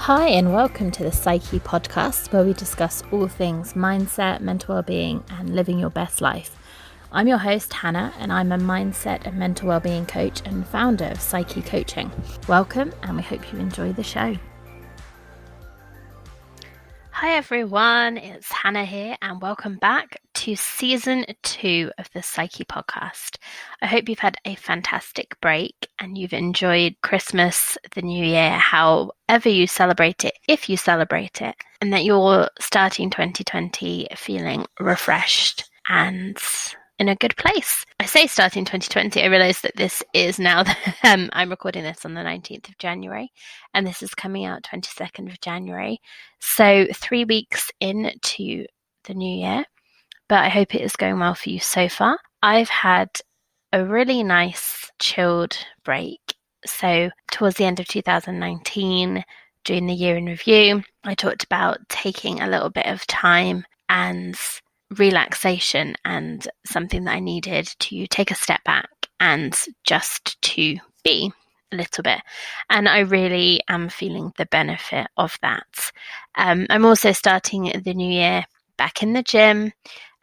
Hi and welcome to the Psykhe podcast, where we discuss all things mindset, mental well-being and living your best life. I'm your host Hannah and I'm a mindset and mental well-being coach and founder of Psykhe Coaching. Welcome and we hope you enjoy the show. Hi everyone, it's Hannah here and welcome back to season 2 of the Psykhe podcast. I hope you've had a fantastic break and you've enjoyed Christmas, the new year, however you celebrate it, if you celebrate it, and that you're starting 2020 feeling refreshed and in a good place. I say starting 2020, I realise that this is now, I'm recording this on the 19th of January and this is coming out 22nd of January. So 3 weeks into the new year, but I hope it is going well for you so far. I've had a really nice chilled break. So towards the end of 2019, during the year in review, I talked about taking a little bit of time and relaxation and something that I needed to take a step back and just to be a little bit. And I really am feeling the benefit of that. I'm also starting the new year back in the gym,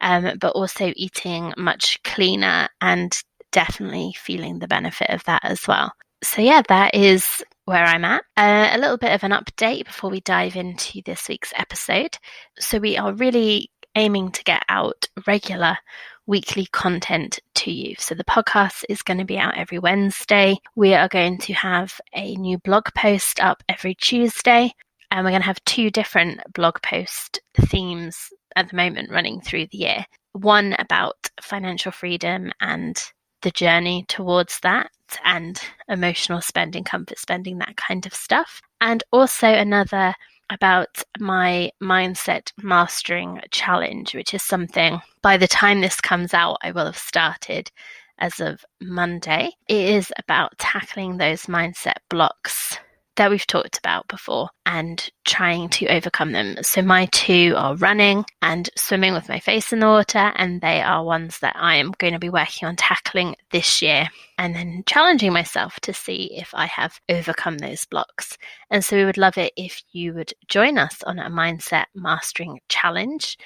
but also eating much cleaner and definitely feeling the benefit of that as well. So yeah, that is where I'm at. A little bit of an update before we dive into this week's episode. So we are really aiming to get out regular weekly content to you. So the podcast is going to be out every Wednesday. We are going to have a new blog post up every Tuesday. And we're going to have 2 different blog post themes at the moment running through the year. One about financial freedom and the journey towards that and emotional spending, comfort spending, that kind of stuff. And also another about my mindset mastering challenge, which is something by the time this comes out, I will have started as of Monday. It is about tackling those mindset blocks that we've talked about before and trying to overcome them. So my 2 are running and swimming with my face in the water, and they are ones that I am going to be working on tackling this year and then challenging myself to see if I have overcome those blocks. And so we would love it if you would join us on a mindset mastering challenge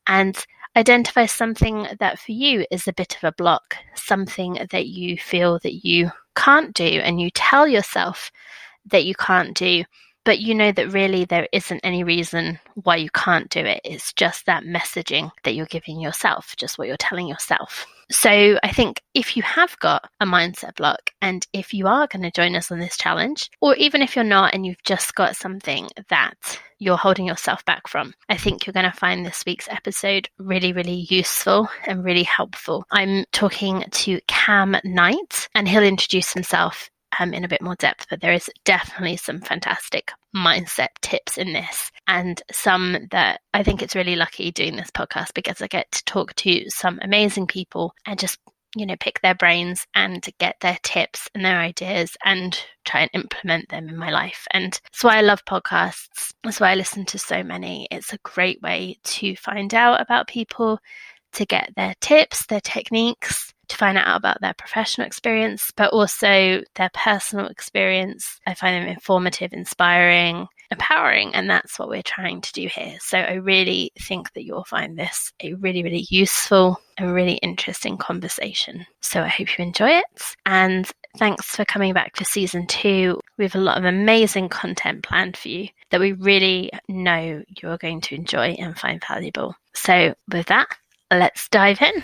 and identify something that for you is a bit of a block, something that you feel that you can't do and you tell yourself that you can't do, but you know that really there isn't any reason why you can't do it. It's just that messaging that you're giving yourself, just what you're telling yourself. So I think if you have got a mindset block and if you are going to join us on this challenge, or even if you're not and you've just got something that you're holding yourself back from, I think you're going to find this week's episode really, really useful and really helpful. I'm talking to Kam Knight and he'll introduce himself in a bit more depth, but there is definitely some fantastic mindset tips in this and some that I think it's really lucky doing this podcast because I get to talk to some amazing people and just, pick their brains and get their tips and their ideas and try and implement them in my life. And that's why I love podcasts. That's why I listen to so many. It's a great way to find out about people, to get their tips, their techniques, to find out about their professional experience, but also their personal experience. I find them informative, inspiring, empowering, and that's what we're trying to do here. So I really think that you'll find this a really, really useful and really interesting conversation. So I hope you enjoy it. And thanks for coming back for season 2. We have a lot of amazing content planned for you that we really know you're going to enjoy and find valuable. So with that, let's dive in.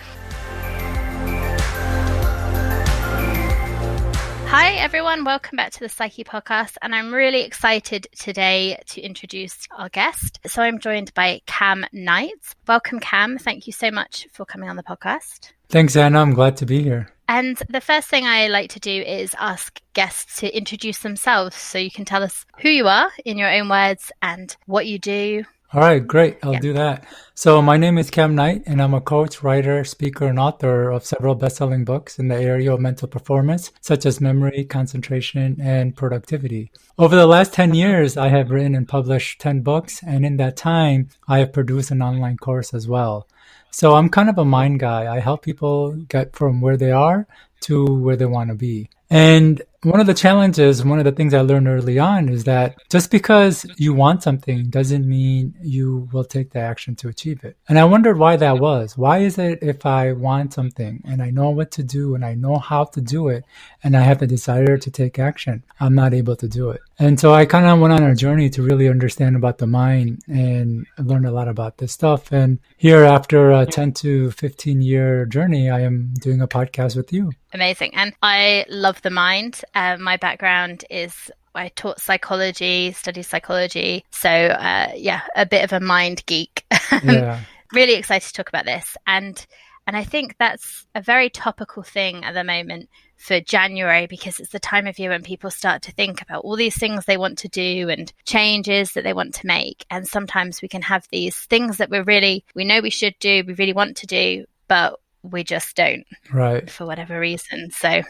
Hi everyone, welcome back to the Psykhe podcast, and I'm really excited today to introduce our guest. So I'm joined by Kam Knight. Welcome Kam, thank you so much for coming on the podcast. Thanks Anna, I'm glad to be here. And the first thing I like to do is ask guests to introduce themselves, so you can tell us who you are in your own words and what you do. All right, great. I'll do that. So my name is Kam Knight, and I'm a coach, writer, speaker, and author of several best-selling books in the area of mental performance, such as memory, concentration, and productivity. Over the last 10 years, I have written and published 10 books, and in that time, I have produced an online course as well. So I'm kind of a mind guy. I help people get from where they are to where they want to be. And one of the challenges, one of the things I learned early on is that just because you want something doesn't mean you will take the action to achieve it. And I wondered why that was. Why is it if I want something and I know what to do and I know how to do it and I have the desire to take action, I'm not able to do it? And so I kind of went on a journey to really understand about the mind and learn a lot about this stuff. And here, after a 10 to 15 year journey, I am doing a podcast with you. Amazing. And I love the mind. My background is I taught psychology, studied psychology. So a bit of a mind geek. Yeah. Really excited to talk about this. And I think that's a very topical thing at the moment for January, because it's the time of year when people start to think about all these things they want to do and changes that they want to make. And sometimes we can have these things that we know we should do, we really want to do, but we just don't, right, for whatever reason. So,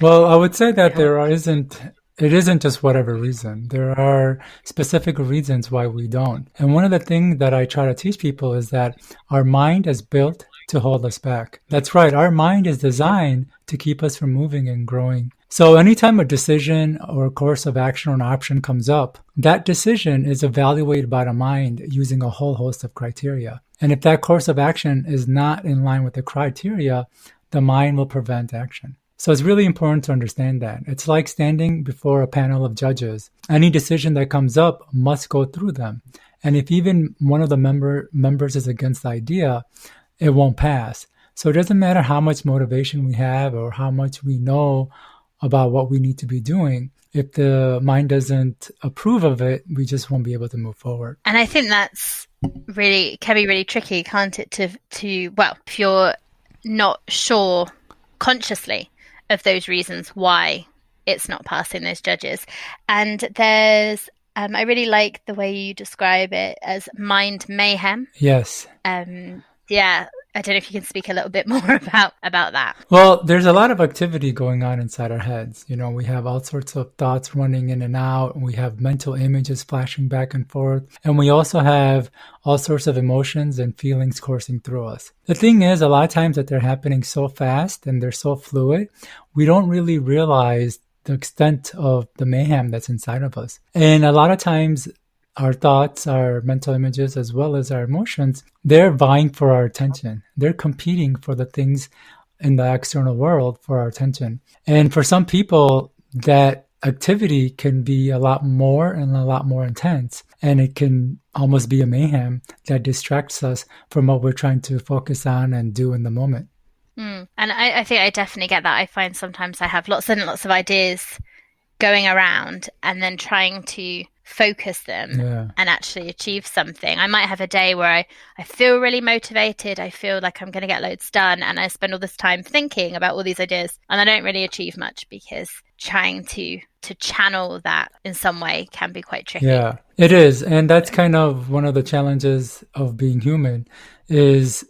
well, I would say that it isn't just whatever reason. There are specific reasons why we don't. And one of the things that I try to teach people is that our mind is built to hold us back. That's right. Our mind is designed to keep us from moving and growing. So anytime a decision or a course of action or an option comes up, that decision is evaluated by the mind using a whole host of criteria. And if that course of action is not in line with the criteria, the mind will prevent action. So it's really important to understand that. It's like standing before a panel of judges. Any decision that comes up must go through them. And if even one of the members is against the idea, it won't pass. So it doesn't matter how much motivation we have or how much we know about what we need to be doing. If the mind doesn't approve of it, we just won't be able to move forward. And I think that's can be really tricky, can't it? To if you're not sure consciously of those reasons why it's not passing those judges. And there's, I really like the way you describe it as mind mayhem. Yes. Yeah. I don't know if you can speak a little bit more about that. Well, there's a lot of activity going on inside our heads. You know, we have all sorts of thoughts running in and out. We have mental images flashing back and forth. And we also have all sorts of emotions and feelings coursing through us. The thing is, a lot of times that they're happening so fast and they're so fluid, we don't really realize the extent of the mayhem that's inside of us. And a lot of times, our thoughts, our mental images, as well as our emotions, they're vying for our attention. They're competing for the things in the external world for our attention. And for some people, that activity can be a lot more and a lot more intense. And it can almost be a mayhem that distracts us from what we're trying to focus on and do in the moment. And I think I definitely get that. I find sometimes I have lots and lots of ideas going around and then trying to focus them and actually achieve something. I might have a day where I feel really motivated. I feel like I'm going to get loads done. And I spend all this time thinking about all these ideas and I don't really achieve much because trying to channel that in some way can be quite tricky. Yeah, it is. And that's kind of one of the challenges of being human is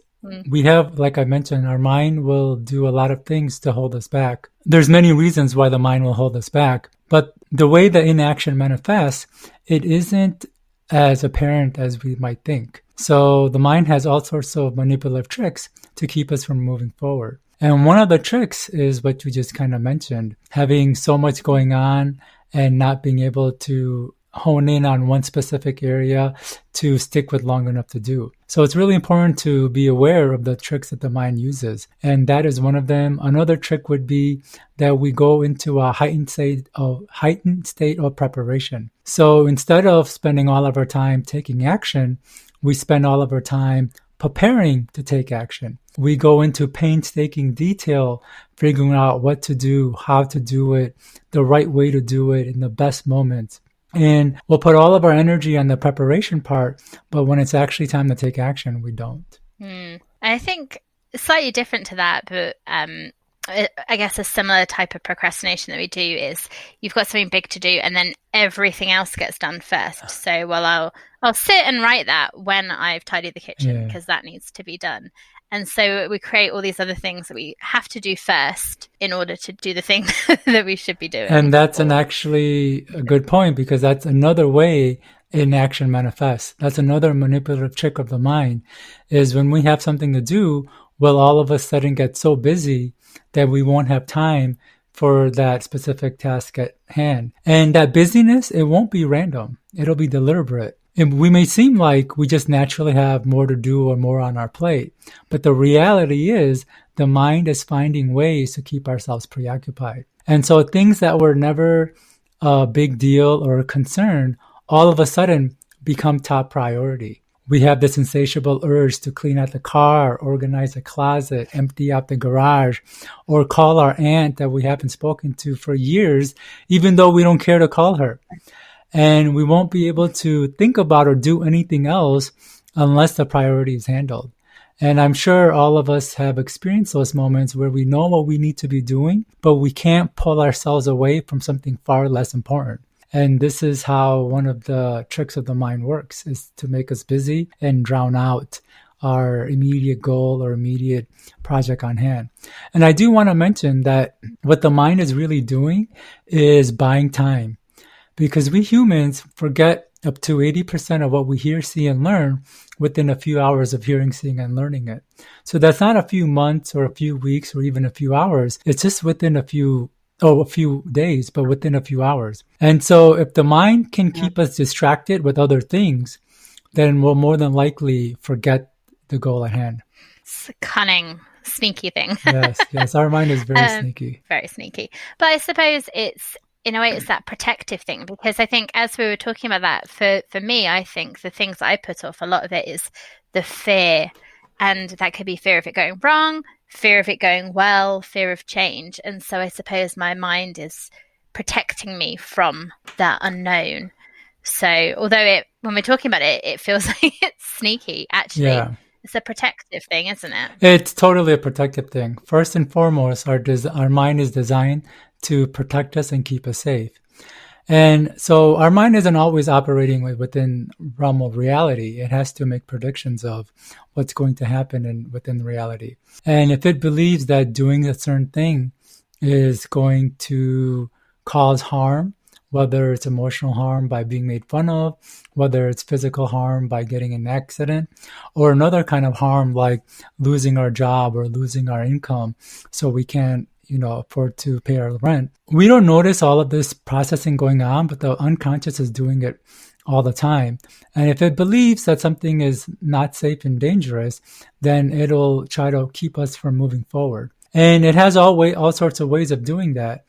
we have, like I mentioned, our mind will do a lot of things to hold us back. There's many reasons why the mind will hold us back, but the way the inaction manifests, it isn't as apparent as we might think. So the mind has all sorts of manipulative tricks to keep us from moving forward. And one of the tricks is what you just kind of mentioned, having so much going on and not being able to hone in on one specific area to stick with long enough to do. So it's really important to be aware of the tricks that the mind uses. And that is one of them. Another trick would be that we go into a heightened state of preparation. So instead of spending all of our time taking action, we spend all of our time preparing to take action. We go into painstaking detail, figuring out what to do, how to do it, the right way to do it in the best moments. And we'll put all of our energy on the preparation part, but when it's actually time to take action, we don't. I think it's slightly different to that, but I guess a similar type of procrastination that we do is you've got something big to do and then everything else gets done first. So, well, I'll sit and write that when I've tidied the kitchen because that needs to be done. And so we create all these other things that we have to do first in order to do the thing that we should be doing. And that's actually a good point because that's another way inaction manifests. That's another manipulative trick of the mind is when we have something to do, we'll all of a sudden get so busy that we won't have time for that specific task at hand. And that busyness, it won't be random. It'll be deliberate. And we may seem like we just naturally have more to do or more on our plate. But the reality is the mind is finding ways to keep ourselves preoccupied. And so things that were never a big deal or a concern, all of a sudden become top priority. We have this insatiable urge to clean out the car, organize a closet, empty out the garage, or call our aunt that we haven't spoken to for years, even though we don't care to call her. And we won't be able to think about or do anything else unless the priority is handled. And I'm sure all of us have experienced those moments where we know what we need to be doing, but we can't pull ourselves away from something far less important. And this is how one of the tricks of the mind works, is to make us busy and drown out our immediate goal or immediate project on hand. And I do want to mention that what the mind is really doing is buying time, because we humans forget up to 80% of what we hear, see, and learn within a few hours of hearing, seeing, and learning it. So that's not a few months or a few weeks or even a few hours. It's just within a few days, but within a few hours. And so if the mind can keep us distracted with other things, then we'll more than likely forget the goal at hand. It's a cunning, sneaky thing. Yes. Our mind is very sneaky. Very sneaky. But I suppose it's, in a way, it's that protective thing, because I think as we were talking about that, for me, I think the things I put off, a lot of it is the fear. And that could be fear of it going wrong, fear of it going well, fear of change. And so I suppose my mind is protecting me from that unknown. So although when we're talking about it, it feels like it's sneaky, actually. Yeah. It's a protective thing, isn't it? It's totally a protective thing. First and foremost, our mind is designed to protect us and keep us safe. And so our mind isn't always operating within realm of reality. It has to make predictions of what's going to happen within reality. And if it believes that doing a certain thing is going to cause harm, whether it's emotional harm by being made fun of, whether it's physical harm by getting in an accident, or another kind of harm like losing our job or losing our income so we can't afford to pay our rent. We don't notice all of this processing going on, but the unconscious is doing it all the time. And if it believes that something is not safe and dangerous, then it'll try to keep us from moving forward. And it has all sorts of ways of doing that.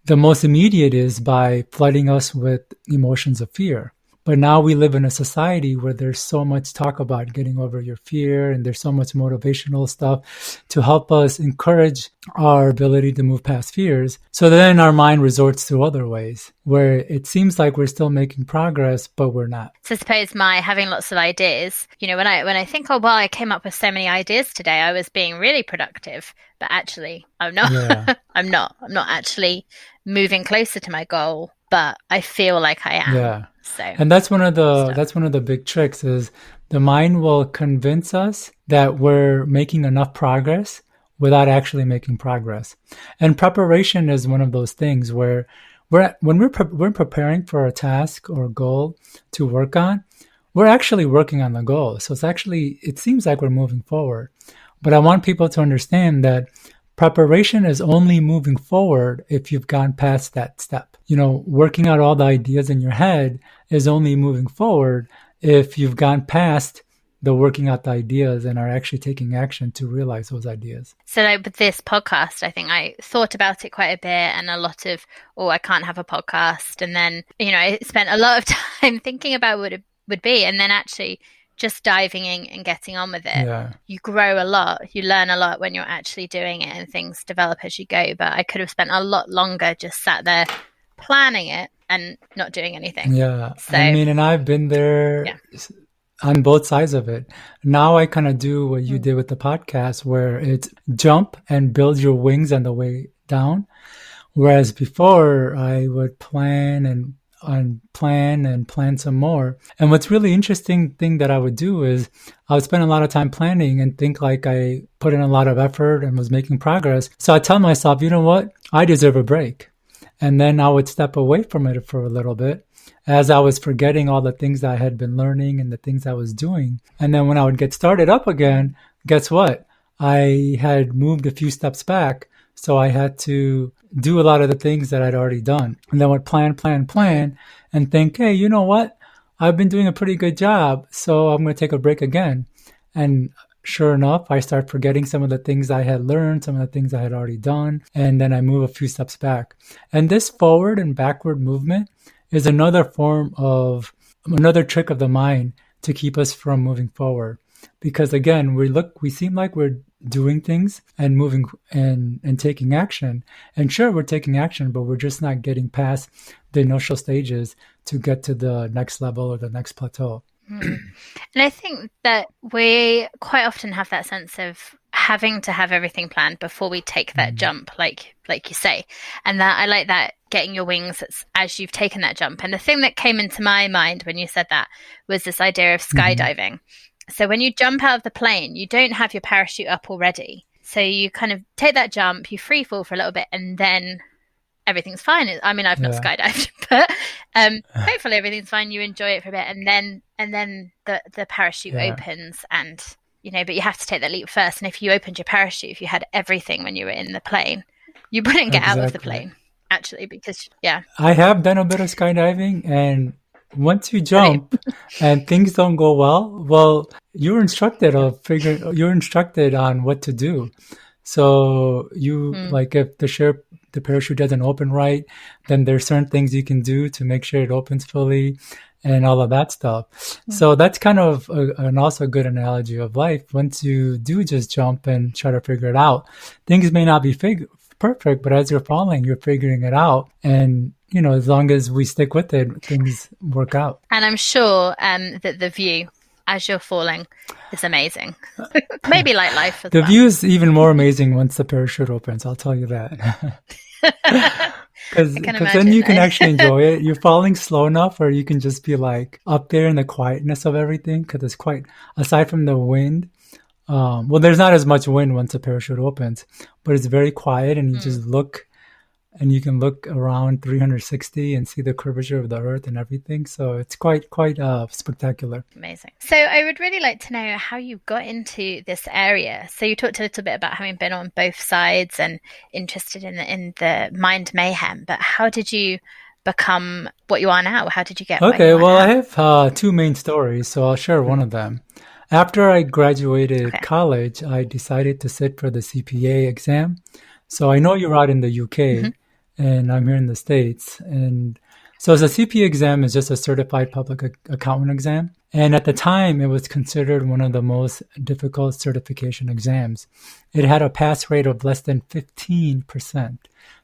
The most immediate is by flooding us with emotions of fear. But now we live in a society where there's so much talk about getting over your fear, and there's so much motivational stuff to help us encourage our ability to move past fears. So then our mind resorts to other ways where it seems like we're still making progress, but we're not. So I suppose my having lots of ideas, when I think, I came up with so many ideas today, I was being really productive, but actually I'm not. Yeah. I'm not actually moving closer to my goal, but I feel like I am. Yeah. So, and that's one of the big tricks, is the mind will convince us that we're making enough progress without actually making progress. And preparation is one of those things where when we're preparing for a task or a goal to work on, we're actually working on the goal. So it seems like we're moving forward. But I want people to understand that preparation is only moving forward if you've gone past that step. Working out all the ideas in your head is only moving forward if you've gone past the working out the ideas and are actually taking action to realize those ideas. So with this podcast, I think I thought about it quite a bit, and a lot of, I can't have a podcast. And then, I spent a lot of time thinking about what it would be. And then actually just diving in and getting on with it. Yeah. You grow a lot. You learn a lot when you're actually doing it, and things develop as you go. But I could have spent a lot longer just sat there planning it and not doing anything. Yeah. So, and I've been there on both sides of it. Now I kind of do what you did with the podcast, where it's jump and build your wings on the way down. Whereas before I would plan some more. And what's really interesting thing that I would do is I would spend a lot of time planning and think like I put in a lot of effort and was making progress. So I tell myself, you know what? I deserve a break. And then I would step away from it for a little bit as I was forgetting all the things that I had been learning and the things I was doing. And then when I would get started up again, guess what? I had moved a few steps back. So I had to do a lot of the things that I'd already done. And then would plan, and think, hey, you know what? I've been doing a pretty good job, so I'm going to take a break again. And sure enough, I start forgetting some of the things I had learned, some of the things I had already done, and then I move a few steps back. And this forward and backward movement is another trick of the mind to keep us from moving forward. Because again, we seem like we're doing things and moving and taking action. And sure, we're taking action, but we're just not getting past the initial stages to get to the next level or the next plateau. And I think that we quite often have that sense of having to have everything planned before we take that jump, like you say. And that I like that, getting your wings as you've taken that jump. And the thing that came into my mind when you said that was this idea of skydiving. So when you jump out of the plane, you don't have your parachute up already. So you kind of take that jump, you free fall for a little bit, and then everything's fine. I mean, I've not skydived, but hopefully everything's fine. You enjoy it for a bit, and then the parachute opens, and but you have to take that leap first. And if you opened your parachute, if you had everything when you were in the plane, you wouldn't get out of the plane, actually, because I have done a bit of skydiving, and once you jump and things don't go well, you're instructed on what to do. So like if the parachute doesn't open right, then there's certain things you can do to make sure it opens fully and all of that stuff. So that's kind of an also good analogy of life. Once you do just jump and try to figure it out, things may not be perfect, but as you're falling, you're figuring it out. And as long as we stick with it, things work out. And I'm sure that the view as you're falling is amazing. Maybe like life as the well. view is even more amazing once the parachute opens, I'll tell you that. Because then you can actually enjoy it. You're falling slow enough where you can just be like up there in the quietness of everything, because it's quite, aside from the wind, there's not as much wind once the parachute opens, but it's very quiet, and you just look, and you can look around 360 and see the curvature of the earth and everything. So it's quite spectacular. Amazing. So I would really like to know how you got into this area. So you talked a little bit about having been on both sides and interested in the mind mayhem, but how did you become what you are now? How did you get Okay, well, I have two main stories, so I'll share one of them. After I graduated college, I decided to sit for the CPA exam. So I know you're out in the UK, and I'm here in the States. And so the CPA exam is just a certified public accountant exam. And at the time, it was considered one of the most difficult certification exams. It had a pass rate of less than 15%.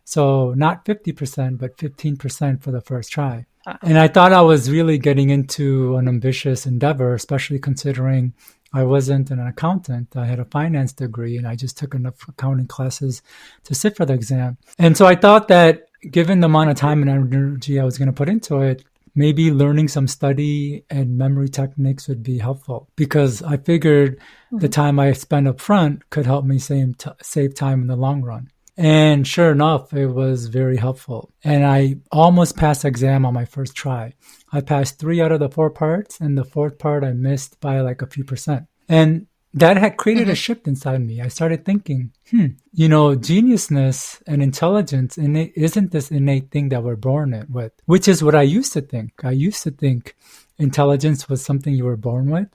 So not 50%, but 15% for the first try. And I thought I was really getting into an ambitious endeavor, especially considering I wasn't an accountant. I had a finance degree, and I just took enough accounting classes to sit for the exam. And so I thought that given the amount of time and energy I was going to put into it, maybe learning some study and memory techniques would be helpful, because I figured the time I spent up front could help me save time in the long run. And sure enough, it was very helpful. And I almost passed the exam on my first try. I passed 3 out of the 4 parts, and the 4th part I missed by like a few percent. And that had created a shift inside me. I started thinking, geniusness and intelligence isn't this innate thing that we're born with, which is what I used to think. I used to think intelligence was something you were born with.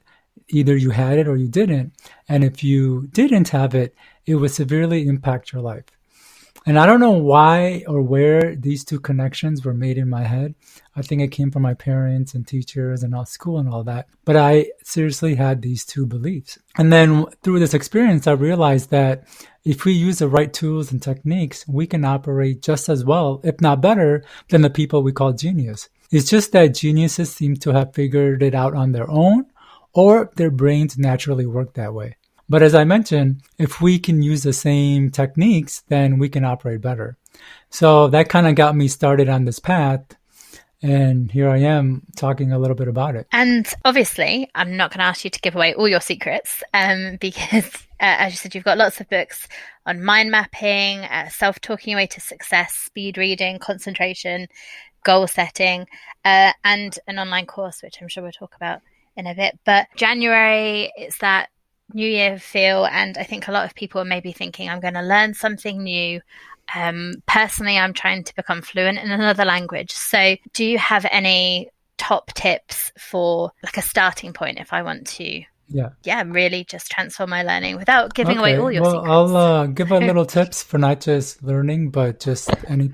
Either you had it or you didn't. And if you didn't have it, it would severely impact your life. And I don't know why or where these two connections were made in my head. I think it came from my parents and teachers and all school and all that. But I seriously had these two beliefs. And then through this experience, I realized that if we use the right tools and techniques, we can operate just as well, if not better, than the people we call genius. It's just that geniuses seem to have figured it out on their own, or their brains naturally work that way. But as I mentioned, if we can use the same techniques, then we can operate better. So that kind of got me started on this path. And here I am talking a little bit about it. And obviously, I'm not going to ask you to give away all your secrets because, as you said, you've got lots of books on mind mapping, self-talking your way to success, speed reading, concentration, goal setting, and an online course, which I'm sure we'll talk about in a bit. But January, it's that New Year feel, and I think a lot of people are maybe thinking, I'm going to learn something new. Personally, I'm trying to become fluent in another language. So do you have any top tips for like a starting point if I want to really just transform my learning without giving away all Okay. your Well, secrets? I'll give a little tips for not just learning, but just any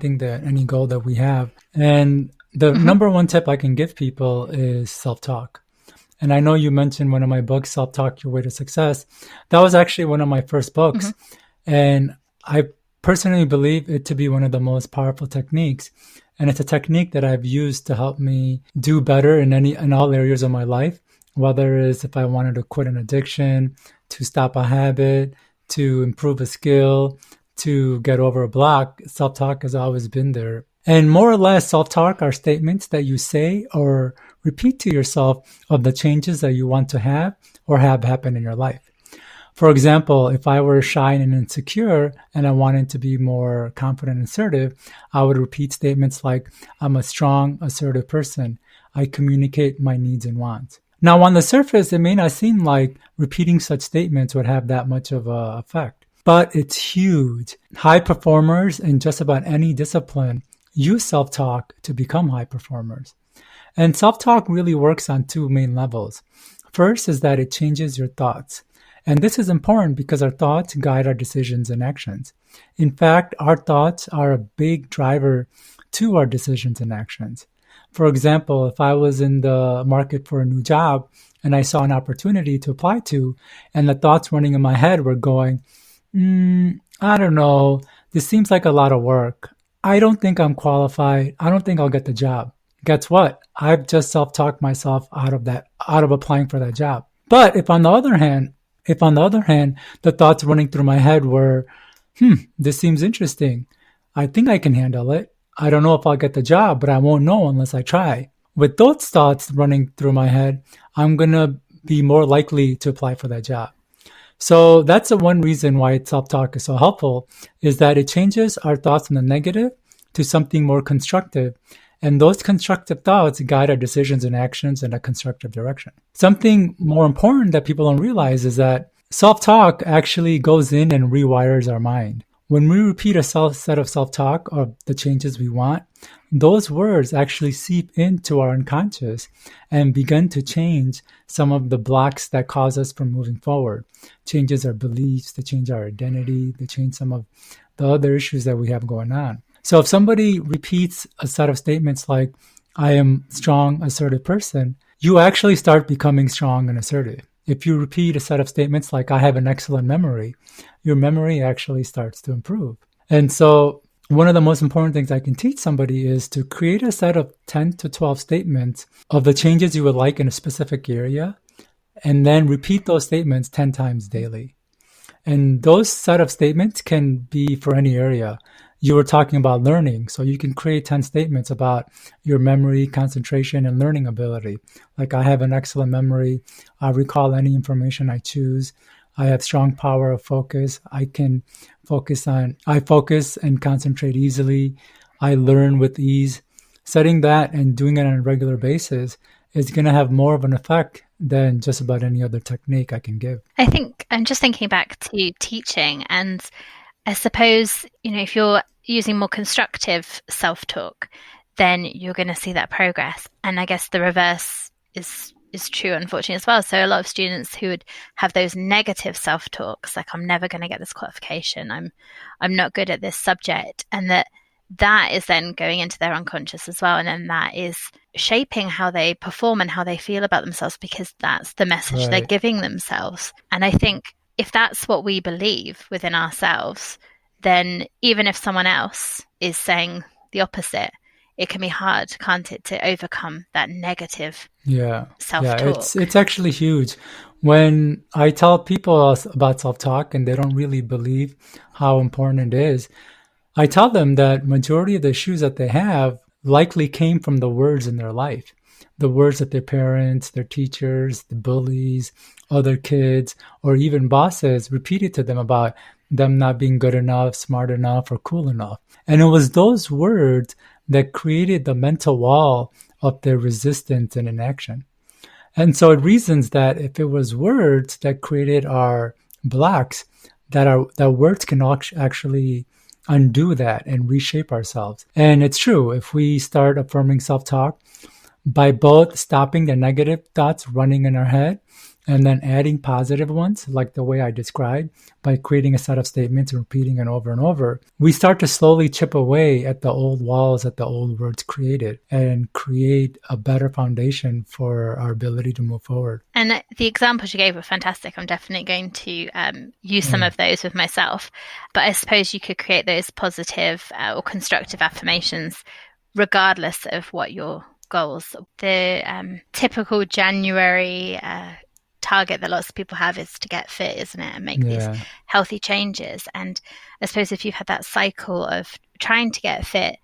goal that we have. And the number one tip I can give people is self-talk. And I know you mentioned one of my books, Self-Talk, Your Way to Success. That was actually one of my first books. And I personally believe it to be one of the most powerful techniques. And it's a technique that I've used to help me do better in all areas of my life, whether it's if I wanted to quit an addiction, to stop a habit, to improve a skill, to get over a block. Self-talk has always been there. And more or less, self-talk are statements that you say or repeat to yourself of the changes that you want to have or have happen in your life. For example, if I were shy and insecure and I wanted to be more confident and assertive, I would repeat statements like, I'm a strong, assertive person. I communicate my needs and wants. Now, on the surface, it may not seem like repeating such statements would have that much of an effect, but it's huge. High performers in just about any discipline use self-talk to become high performers. And self-talk really works on two main levels. First is that it changes your thoughts. And this is important because our thoughts guide our decisions and actions. In fact, our thoughts are a big driver to our decisions and actions. For example, if I was in the market for a new job and I saw an opportunity to apply to, and the thoughts running in my head were going, I don't know, this seems like a lot of work. I don't think I'm qualified. I don't think I'll get the job. Guess what? I've just self-talked myself out of applying for that job. But if on the other hand, the thoughts running through my head were, this seems interesting. I think I can handle it. I don't know if I'll get the job, but I won't know unless I try. With those thoughts running through my head, I'm going to be more likely to apply for that job. So that's the one reason why self-talk is so helpful, is that it changes our thoughts from the negative to something more constructive. And those constructive thoughts guide our decisions and actions in a constructive direction. Something more important that people don't realize is that self-talk actually goes in and rewires our mind. When we repeat a set of self-talk of the changes we want, those words actually seep into our unconscious and begin to change some of the blocks that cause us from moving forward. Changes our beliefs, they change our identity, they change some of the other issues that we have going on. So if somebody repeats a set of statements like, I am a strong, assertive person, you actually start becoming strong and assertive. If you repeat a set of statements like, I have an excellent memory, your memory actually starts to improve. And so one of the most important things I can teach somebody is to create a set of 10 to 12 statements of the changes you would like in a specific area, and then repeat those statements 10 times daily. And those set of statements can be for any area. You were talking about learning, so you can create 10 statements about your memory, concentration, and learning ability. Like, I have an excellent memory. I recall any information I choose. I have strong power of focus. I focus and concentrate easily. I learn with ease. Setting that and doing it on a regular basis is going to have more of an effect than just about any other technique I can give. I think I'm just thinking back to teaching, and I suppose, if you're using more constructive self-talk, then you're going to see that progress. And I guess the reverse is true, unfortunately, as well. So a lot of students who would have those negative self-talks, like, I'm never going to get this qualification, I'm not good at this subject, and that is then going into their unconscious as well. And then that is shaping how they perform and how they feel about themselves, because that's the message they're giving themselves. And I think if that's what we believe within ourselves, then even if someone else is saying the opposite, it can be hard, can't it, to overcome that negative self-talk. Yeah, it's actually huge. When I tell people about self-talk and they don't really believe how important it is, I tell them that majority of the issues that they have likely came from the words in their life. The words that their parents, their teachers, the bullies, other kids, or even bosses repeated to them about them not being good enough, smart enough, or cool enough. And it was those words that created the mental wall of their resistance and inaction. And so it reasons that if it was words that created our blocks, that words can actually undo that and reshape ourselves. And it's true. If we start affirming self-talk by both stopping the negative thoughts running in our head and then adding positive ones, like the way I described, by creating a set of statements and repeating it over and over, we start to slowly chip away at the old walls that the old words created and create a better foundation for our ability to move forward. And the examples you gave were fantastic. I'm definitely going to use some of those with myself. But I suppose you could create those positive or constructive affirmations regardless of what your goals. The typical January target that lots of people have is to get fit, isn't it? And make these healthy changes. And I suppose if you've had that cycle of trying to get fit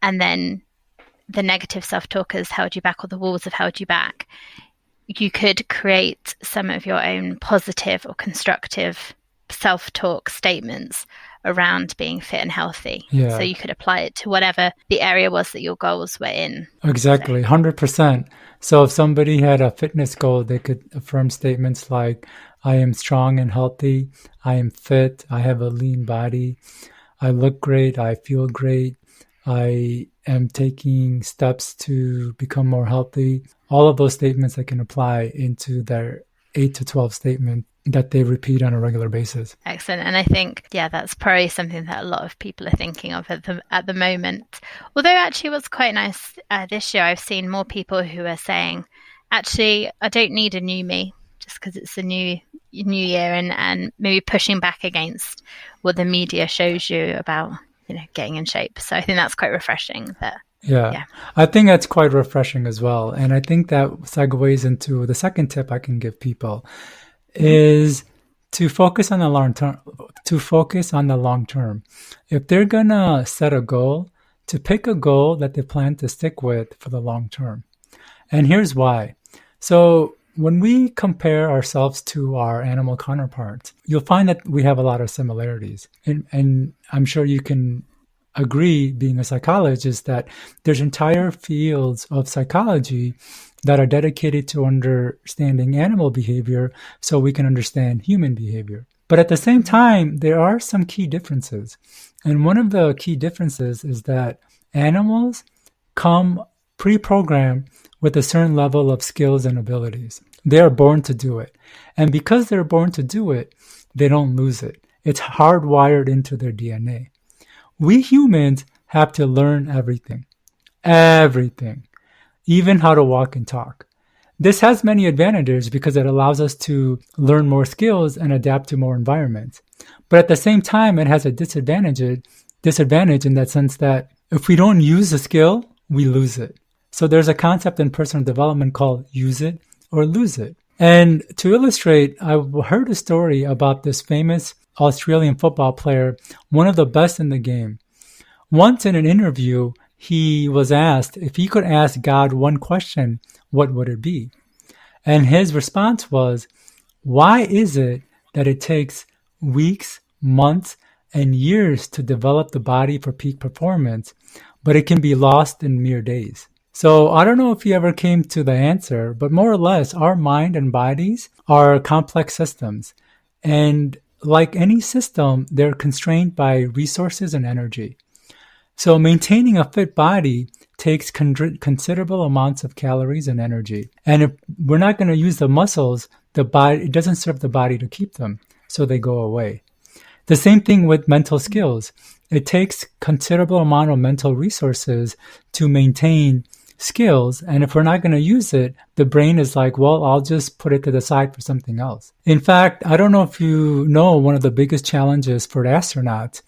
and then the negative self-talk has held you back or the walls have held you back, you could create some of your own positive or constructive self-talk statements around being fit and healthy. Yeah. So you could apply it to whatever the area was that your goals were in. Exactly, 100%. So if somebody had a fitness goal, they could affirm statements like, I am strong and healthy, I am fit, I have a lean body, I look great, I feel great, I am taking steps to become more healthy. All of those statements that can apply into their 8 to 12 statement that they repeat on a regular basis. Excellent. And I think, that's probably something that a lot of people are thinking of at the moment. Although actually what's quite nice this year, I've seen more people who are saying, actually, I don't need a new me just because it's a new year, and maybe pushing back against what the media shows you about, getting in shape. So I think that's quite refreshing. Yeah, I think that's quite refreshing as well. And I think that segues into the second tip I can give people is to focus on the long term. If they're gonna set a goal, to pick a goal that they plan to stick with for the long term. And here's why. So when we compare ourselves to our animal counterparts, you'll find that we have a lot of similarities. And I'm sure you can agree, being a psychologist, that there's entire fields of psychology that are dedicated to understanding animal behavior so we can understand human behavior. But at the same time, there are some key differences. And one of the key differences is that animals come pre-programmed with a certain level of skills and abilities. They are born to do it. And because they're born to do it, they don't lose it. It's hardwired into their DNA. We humans have to learn everything, even how to walk and talk. This has many advantages because it allows us to learn more skills and adapt to more environments. But at the same time, it has a disadvantage in that sense that if we don't use a skill, we lose it. So there's a concept in personal development called use it or lose it. And to illustrate, I heard a story about this famous Australian football player, one of the best in the game. Once in an interview, he was asked if he could ask God one question, what would it be? And his response was, why is it that it takes weeks, months, and years to develop the body for peak performance, but it can be lost in mere days? So I don't know if he ever came to the answer, but more or less, our mind and bodies are complex systems. And like any system, they're constrained by resources and energy. So maintaining a fit body takes considerable amounts of calories and energy. And if we're not going to use the muscles, it doesn't serve the body to keep them, so they go away. The same thing with mental skills. It takes considerable amount of mental resources to maintain skills. And if we're not going to use it, the brain is like, well, I'll just put it to the side for something else. In fact, I don't know if you know, one of the biggest challenges for astronauts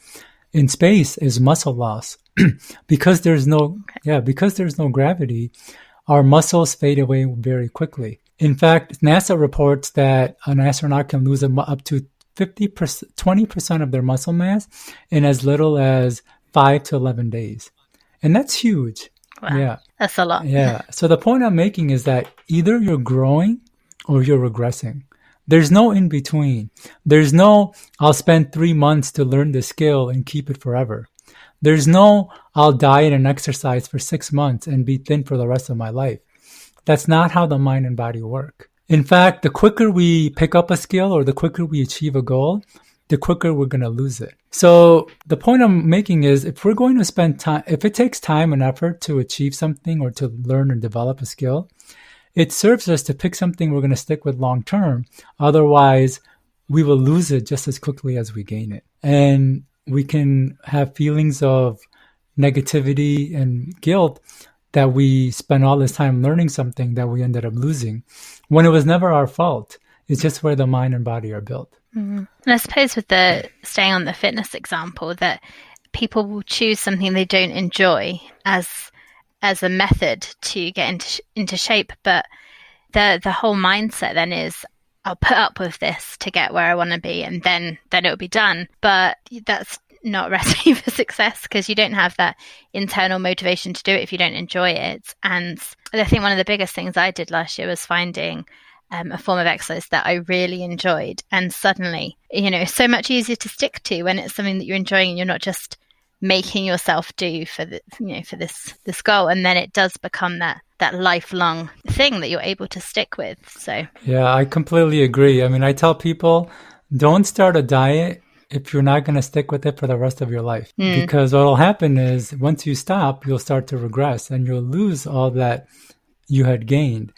in space is muscle loss. because there's no gravity, our muscles fade away very quickly. In fact, NASA reports that an astronaut can lose up to 20% of their muscle mass in as little as 5 to 11 days. And that's huge. Wow. Yeah. That's a lot. Yeah. So the point I'm making is that either you're growing or you're regressing. There's no in between. There's no, I'll spend 3 months to learn the skill and keep it forever. There's no, I'll diet and exercise for 6 months and be thin for the rest of my life. That's not how the mind and body work. In fact, the quicker we pick up a skill or the quicker we achieve a goal, the quicker we're going to lose it. So the point I'm making is if we're going to spend time, if it takes time and effort to achieve something or to learn or develop a skill, it serves us to pick something we're going to stick with long term. Otherwise, we will lose it just as quickly as we gain it. And we can have feelings of negativity and guilt that we spent all this time learning something that we ended up losing when it was never our fault. It's just where the mind and body are built. Mm-hmm. And I suppose with the staying on the fitness example, that people will choose something they don't enjoy as a method to get into shape, but the whole mindset then is, I'll put up with this to get where I want to be, and then it'll be done. But that's not a recipe for success, because you don't have that internal motivation to do it if you don't enjoy it. And I think one of the biggest things I did last year was finding a form of exercise that I really enjoyed, and suddenly, so much easier to stick to when it's something that you're enjoying and you're not just making yourself do for this goal. And then it does become that lifelong thing that you're able to stick with. So yeah, I completely agree. I mean, I tell people, don't start a diet if you're not going to stick with it for the rest of your life. Because what will happen is once you stop, you'll start to regress and you'll lose all that you had gained.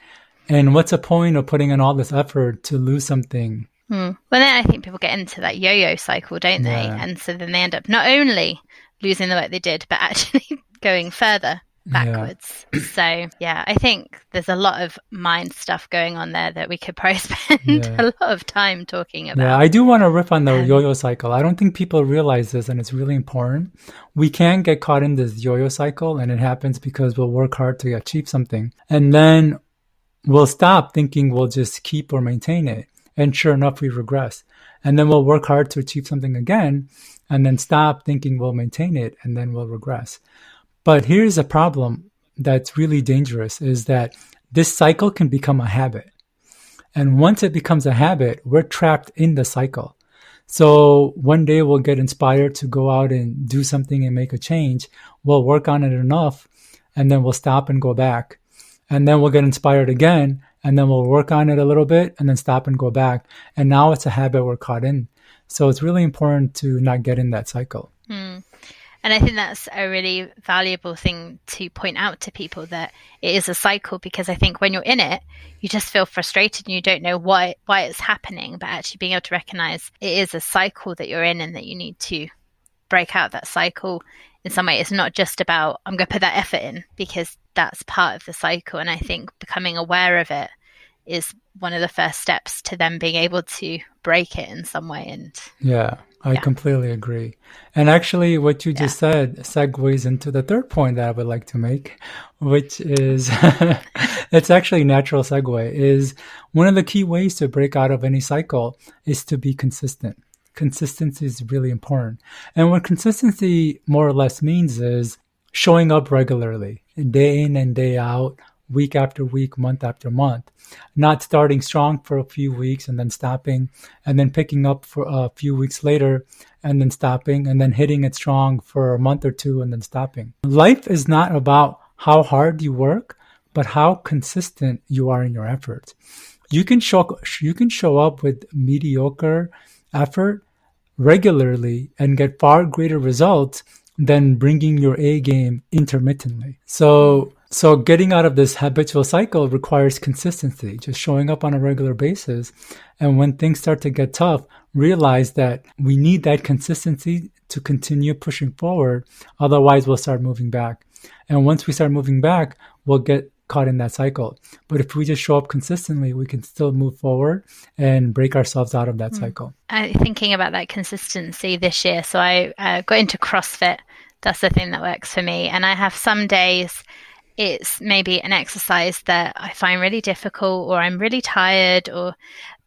And what's the point of putting in all this effort to lose something? Well, then I think people get into that yo-yo cycle, don't they? Yeah. And so then they end up not only losing the weight they did, but actually going further backwards. Yeah. So yeah, I think there's a lot of mind stuff going on there that we could probably spend a lot of time talking about. Yeah, I do want to riff on the yo-yo cycle. I don't think people realize this, and it's really important. We can get caught in this yo-yo cycle, and it happens because we'll work hard to achieve something, and then we'll stop thinking we'll just keep or maintain it. And sure enough, we regress. And then we'll work hard to achieve something again, and then stop thinking we'll maintain it, and then we'll regress. But here's a problem that's really dangerous, is that this cycle can become a habit. And once it becomes a habit, we're trapped in the cycle. So one day we'll get inspired to go out and do something and make a change. We'll work on it enough, and then we'll stop and go back. And then we'll get inspired again, and then we'll work on it a little bit and then stop and go back. And now it's a habit we're caught in. So it's really important to not get in that cycle. And I think that's a really valuable thing to point out to people, that it is a cycle, because I think when you're in it, you just feel frustrated and you don't know why it's happening. But actually being able to recognize it is a cycle that you're in and that you need to break out that cycle in some way. It's not just about, I'm going to put that effort in, because that's part of the cycle. And I think becoming aware of it is one of the first steps to them being able to break it in some way. And yeah, I completely agree. And actually what you just said segues into the third point that I would like to make, which is it's actually a natural segue, is one of the key ways to break out of any cycle is to be consistent. Consistency is really important. And what consistency more or less means is showing up regularly, day in and day out, week after week, month after month, not starting strong for a few weeks and then stopping, and then picking up for a few weeks later and then stopping, and then hitting it strong for a month or two and then stopping. Life is not about how hard you work, but how consistent you are in your efforts. You can show up with mediocre effort regularly and get far greater results than bringing your A game intermittently. So getting out of this habitual cycle requires consistency, just showing up on a regular basis. And when things start to get tough, realize that we need that consistency to continue pushing forward. Otherwise, we'll start moving back. And once we start moving back, we'll get caught in that cycle. But if we just show up consistently, we can still move forward and break ourselves out of that cycle. Thinking about that consistency this year, so I got into CrossFit. That's the thing that works for me. And I have some days it's maybe an exercise that I find really difficult, or I'm really tired,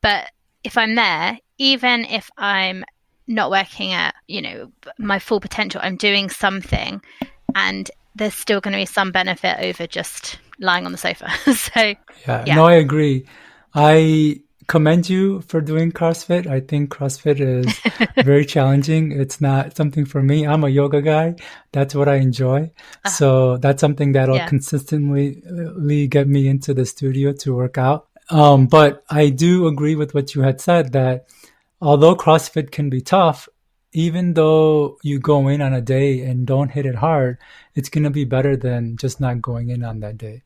but if I'm there, even if I'm not working at, my full potential, I'm doing something, and there's still going to be some benefit over just lying on the sofa. So no, I agree. I commend you for doing CrossFit. I think CrossFit is very challenging. It's not something for me. I'm a yoga guy. That's what I enjoy. So that's something that'll consistently get me into the studio to work out. But I do agree with what you had said, that although CrossFit can be tough, even though you go in on a day and don't hit it hard, it's going to be better than just not going in on that day.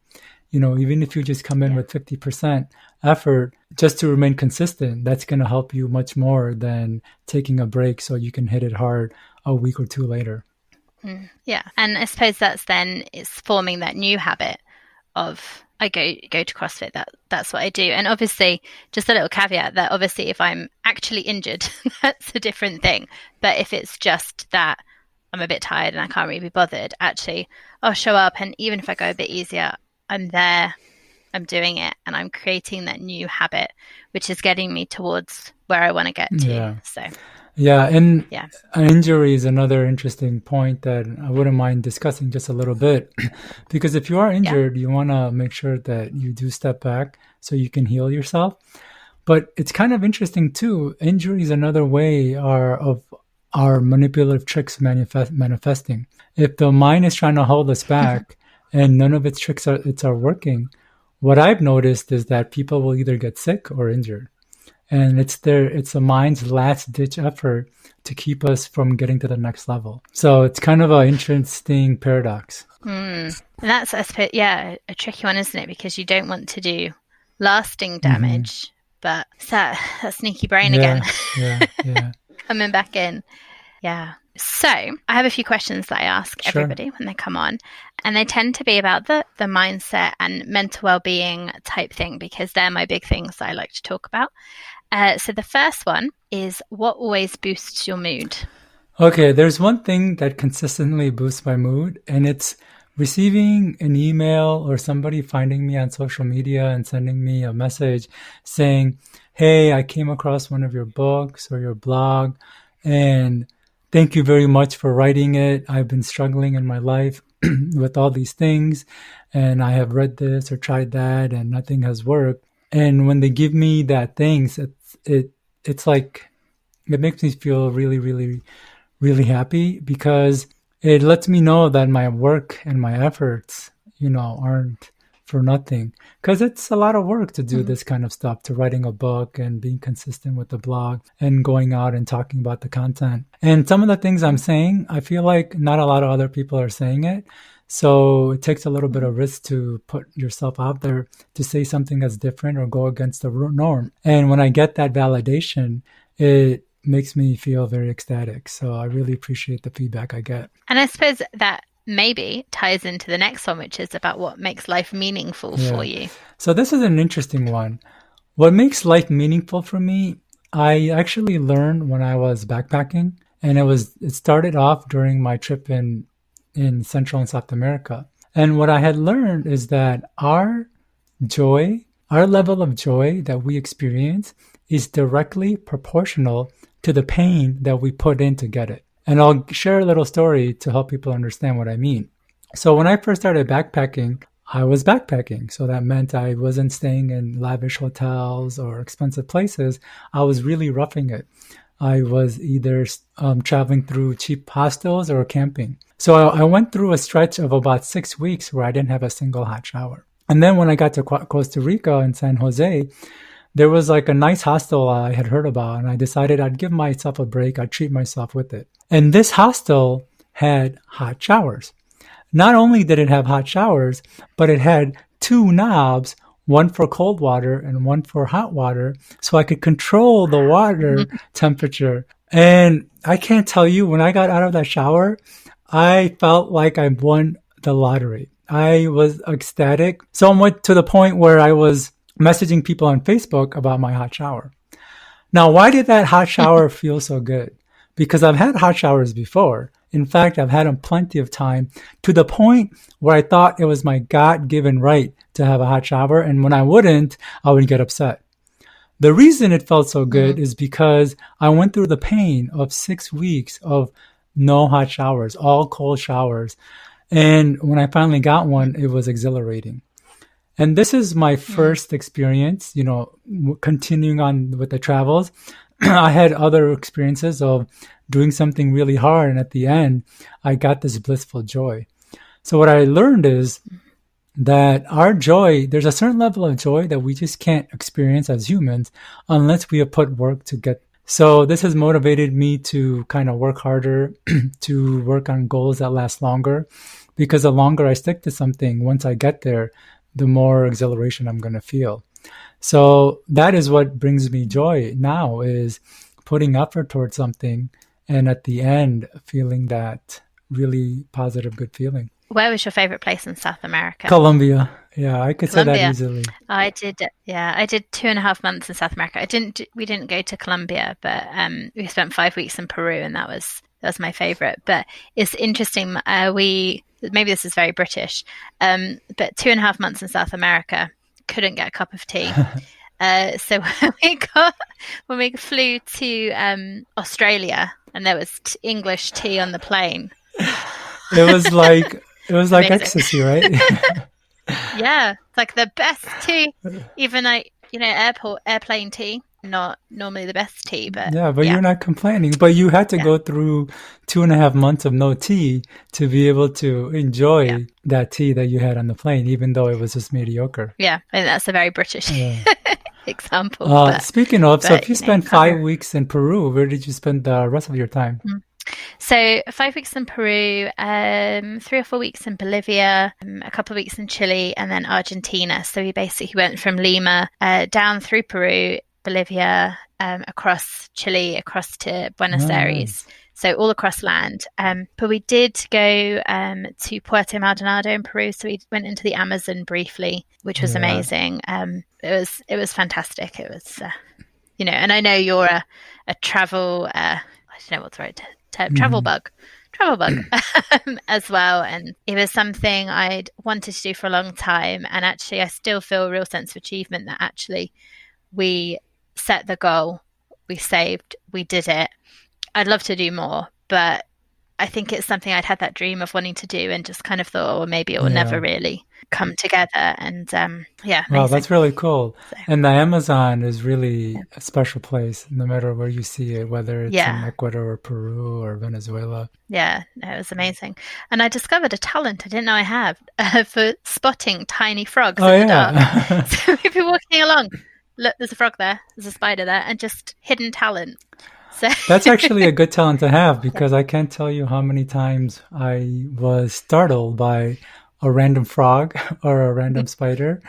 Even if you just come in with 50% effort just to remain consistent, that's going to help you much more than taking a break so you can hit it hard a week or two later. Yeah. And I suppose it's forming that new habit of, I go to CrossFit, that's what I do. And obviously, just a little caveat that obviously if I'm actually injured, that's a different thing. But if it's just that I'm a bit tired and I can't really be bothered, actually, I'll show up, and even if I go a bit easier, I'm there, I'm doing it, and I'm creating that new habit, which is getting me towards where I want to get to. Yeah. So, an injury is another interesting point that I wouldn't mind discussing just a little bit. Because if you are injured, you want to make sure that you do step back so you can heal yourself. But it's kind of interesting too. Injury is another way of our manipulative tricks manifesting. If the mind is trying to hold us back and none of its tricks are working, what I've noticed is that people will either get sick or injured. And it's the mind's last ditch effort to keep us from getting to the next level. So it's kind of an interesting paradox. And that's, I suppose, a tricky one, isn't it? Because you don't want to do lasting damage, but it's that sneaky brain again. Coming back in. Yeah. So I have a few questions that I ask everybody when they come on, and they tend to be about the mindset and mental well-being type thing, because they're my big things that I like to talk about. So the first one is, what always boosts your mood? Okay, there's one thing that consistently boosts my mood, and it's receiving an email or somebody finding me on social media and sending me a message saying, hey, I came across one of your books or your blog, and thank you very much for writing it. I've been struggling in my life with all these things, and I have read this or tried that, and nothing has worked. And when they give me that things, it's like, it makes me feel really, really, really happy, because it lets me know that my work and my efforts, aren't for nothing. Because it's a lot of work to do this kind of stuff, to writing a book and being consistent with the blog and going out and talking about the content. And some of the things I'm saying, I feel like not a lot of other people are saying it. So it takes a little bit of risk to put yourself out there to say something that's different or go against the norm. And when I get that validation, it makes me feel very ecstatic. So I really appreciate the feedback I get. And I suppose that maybe ties into the next one, which is about what makes life meaningful for you. So this is an interesting one. What makes life meaningful for me, I actually learned when I was backpacking, and it started off during my trip in Central and South America. And what I had learned is that our level of joy that we experience is directly proportional to the pain that we put in to get it. And I'll share a little story to help people understand what I mean. So when I first started backpacking, I was backpacking. So that meant I wasn't staying in lavish hotels or expensive places. I was really roughing it. I was either traveling through cheap hostels or camping. So I went through a stretch of about 6 weeks where I didn't have a single hot shower. And then when I got to Costa Rica and San Jose, there was like a nice hostel I had heard about, and I decided I'd give myself a break. I'd treat myself with it. And this hostel had hot showers. Not only did it have hot showers, but it had 2 knobs, one for cold water and one for hot water, so I could control the water temperature. And I can't tell you, when I got out of that shower, I felt like I won the lottery. I was ecstatic, somewhat to the point where I was messaging people on Facebook about my hot shower. Now, why did that hot shower feel so good? Because I've had hot showers before. In fact, I've had them plenty of time, to the point where I thought it was my God-given right to have a hot shower. And when I wouldn't, I would get upset. The reason it felt so good is because I went through the pain of 6 weeks of no hot showers, all cold showers. And when I finally got one, it was exhilarating. And this is my first experience, continuing on with the travels. I had other experiences of doing something really hard, and at the end, I got this blissful joy. So what I learned is that our joy, there's a certain level of joy that we just can't experience as humans unless we have put work to get. So this has motivated me to kind of work harder, to work on goals that last longer, because the longer I stick to something, once I get there, the more exhilaration I'm going to feel. So that is what brings me joy now, is putting effort towards something and at the end feeling that really positive, good feeling. Where was your favorite place in South America? Colombia. Yeah, I could say that easily. I did 2.5 months in South America. We didn't go to Colombia, but we spent 5 weeks in Peru, and that was my favorite. But it's interesting. Maybe this is very British, but 2.5 months in South America, couldn't get a cup of tea. So when we flew to Australia, and there was English tea on the plane. It was like ecstasy, right? Yeah, it's like the best tea. Even airplane tea, not normally the best tea, but you're not complaining. But you had to go through 2.5 months of no tea to be able to enjoy that tea that you had on the plane, even though it was just mediocre. Yeah, and that's a very British example. Speaking of, so if you spent 5 weeks in Peru, where did you spend the rest of your time? So 5 weeks in Peru, 3 or 4 weeks in Bolivia, a couple of weeks in Chile, and then Argentina. So we basically went from Lima down through Peru, Bolivia, across Chile, across to Buenos Aires. So all across land. But we did go to Puerto Maldonado in Peru. So we went into the Amazon briefly, which was amazing. It was fantastic. It was, and I know you're a travel, I don't know what's the right term, travel bug as well. And it was something I'd wanted to do for a long time. And actually, I still feel a real sense of achievement that actually we set the goal, we saved, we did it. I'd love to do more, but I think it's something I'd had that dream of wanting to do and just kind of thought, well, maybe it will never really come together. And wow, that's really cool. So, and the Amazon is really a special place, no matter where you see it, whether it's in Ecuador or Peru or Venezuela. Yeah, no, it was amazing. And I discovered a talent I didn't know I have for spotting tiny frogs in the dark. So we'd be walking along, look, there's a frog there, there's a spider there, and just hidden talent. So that's actually a good talent to have, because I can't tell you how many times I was startled by a random frog or a random spider,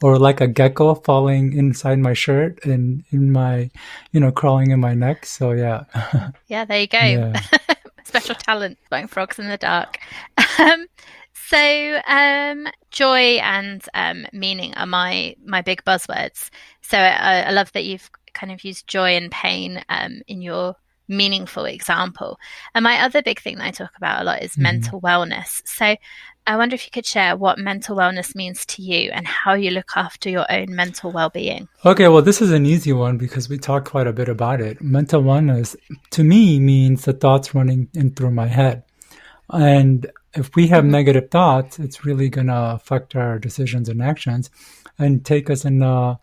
or like a gecko falling inside my shirt and in my, crawling in my neck. So yeah. Yeah, there you go. Yeah. Special talent, spotting frogs in the dark. So joy and meaning are my big buzzwords. So I love that you've kind of used joy and pain in your meaningful example. And my other big thing that I talk about a lot is mental wellness. So I wonder if you could share what mental wellness means to you and how you look after your own mental well-being. Okay, well, this is an easy one because we talked quite a bit about it. Mental wellness, to me, means the thoughts running in through my head. And if we have negative thoughts, it's really going to affect our decisions and actions and take us in not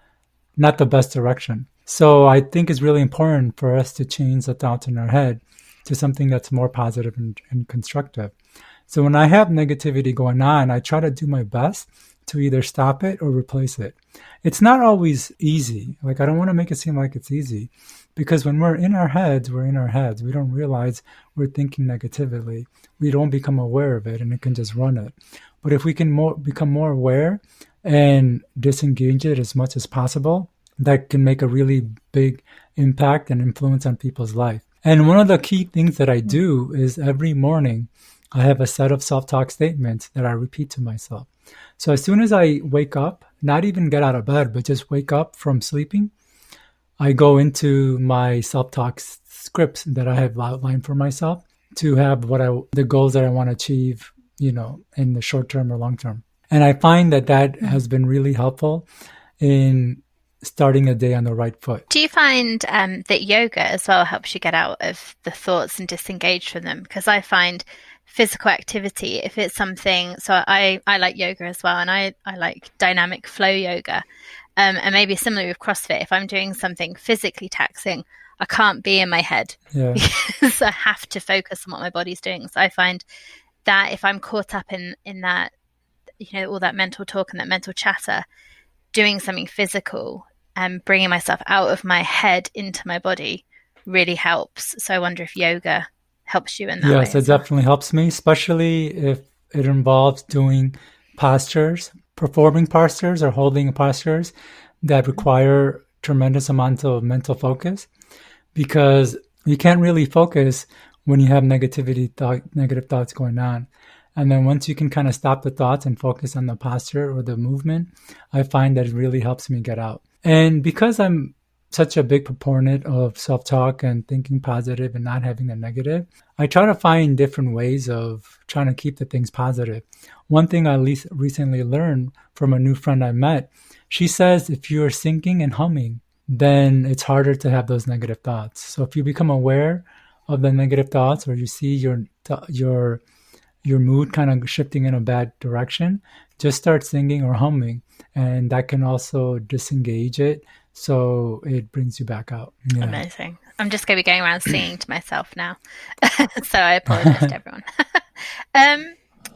the best direction. So I think it's really important for us to change the thoughts in our head to something that's more positive and constructive. So when I have negativity going on, I try to do my best to either stop it or replace it. It's not always easy. Like, I don't want to make it seem like it's easy, because when we're in our heads, we're in our heads. We don't realize we're thinking negatively. We don't become aware of it, and it can just run it. But if we can become more aware and disengage it as much as possible, that can make a really big impact and influence on people's life. And one of the key things that I do is every morning, I have a set of self-talk statements that I repeat to myself. So as soon as I wake up, not even get out of bed, but just wake up from sleeping, I go into my self-talk scripts that I have outlined for myself to have the goals that I want to achieve, in the short term or long term. And I find that has been really helpful in starting a day on the right foot. Do you find that yoga as well helps you get out of the thoughts and disengage from them? Because I find physical activity, if it's something, so I like yoga as well, and I like dynamic flow yoga. And maybe similarly with CrossFit, if I'm doing something physically taxing, I can't be in my head because I have to focus on what my body's doing. So I find that if I'm caught up in that, all that mental talk and that mental chatter, doing something physical and bringing myself out of my head into my body really helps. So I wonder if yoga helps you in that way. Yes, it definitely helps me, especially if it involves doing postures, performing postures or holding postures that require tremendous amounts of mental focus, because you can't really focus when you have negative thoughts going on. And then once you can kind of stop the thoughts and focus on the posture or the movement, I find that it really helps me get out. And because I'm such a big proponent of self-talk and thinking positive and not having a negative, I try to find different ways of trying to keep the things positive. One thing I recently learned from a new friend I met, she says if you're singing and humming, then it's harder to have those negative thoughts. So if you become aware of the negative thoughts, or you see your mood kind of shifting in a bad direction, just start singing or humming, and that can also disengage it, so it brings you back out. Yeah. Amazing. I'm just going to be going around singing to myself now. So I apologize to everyone.